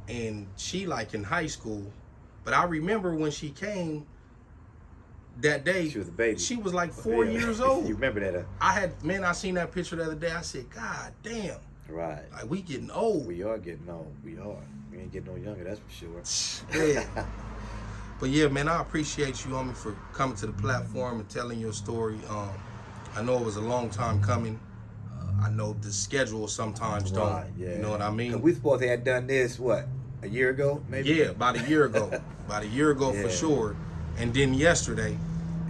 and she like in high school. But I remember when she came that day. She was a baby. She was like 4 years old. You remember that? I seen that picture the other day. I said, God damn. Right. Like, we getting old. We are getting old. We are. We ain't getting no younger, that's for sure. Yeah. But yeah, man, I appreciate you, homie, for coming to the platform and telling your story. I know it was a long time coming. I know the schedule sometimes don't. Yeah. You know what I mean? 'Cause we supposed to have done this, what, a year ago, maybe? Yeah, about a year ago. For sure. And then yesterday.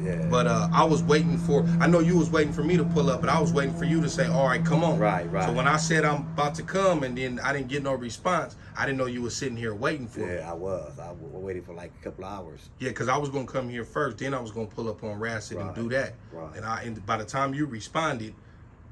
Yeah. But I was waiting I know you was waiting for me to pull up, but I was waiting for you to say, all right, come on. Right. So when I said I'm about to come and then I didn't get no response, I didn't know you were sitting here waiting for me. Yeah, I was waiting for like a couple hours. Yeah, because I was going to come here first, then I was going to pull up on Racid and do that. Right. And by the time you responded,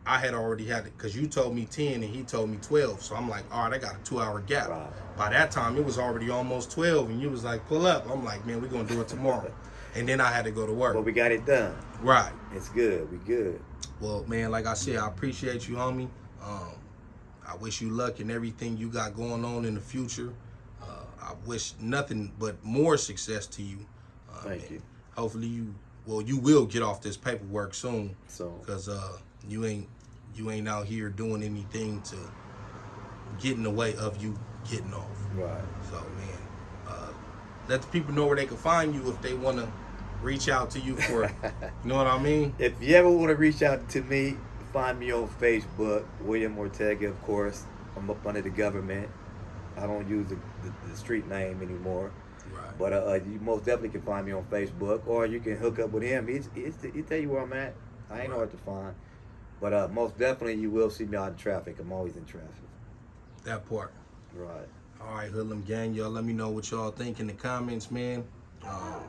I had already had it, because you told me 10 and he told me 12. So I'm like, all right, I got a 2-hour gap. Right. By that time, it was already almost 12, and you was like, pull up. I'm like, man, we're going to do it tomorrow. And then I had to go to work. But we got it done. Right. It's good. We good. Well, man, like I said, I appreciate you, homie. I wish you luck in everything you got going on in the future. I wish nothing but more success to you. Thank you. Hopefully you will get off this paperwork soon. So, because you ain't out here doing anything to get in the way of you getting off. right. So, man, let the people know where they can find you if they want to reach out to you for, you know what I mean? If you ever want to reach out to me, find me on Facebook, William Ortega, of course. I'm up under the government. I don't use the street name anymore. Right. But you most definitely can find me on Facebook, or you can hook up with him. He'll tell you where I'm at. I ain't know what to find. But most definitely you will see me out in traffic. I'm always in traffic. That part. Right. All right, Hoodlum Gang, y'all let me know what y'all think in the comments, man. Yeah,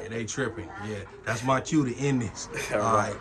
they tripping. Yeah, that's my cue to end this. All right.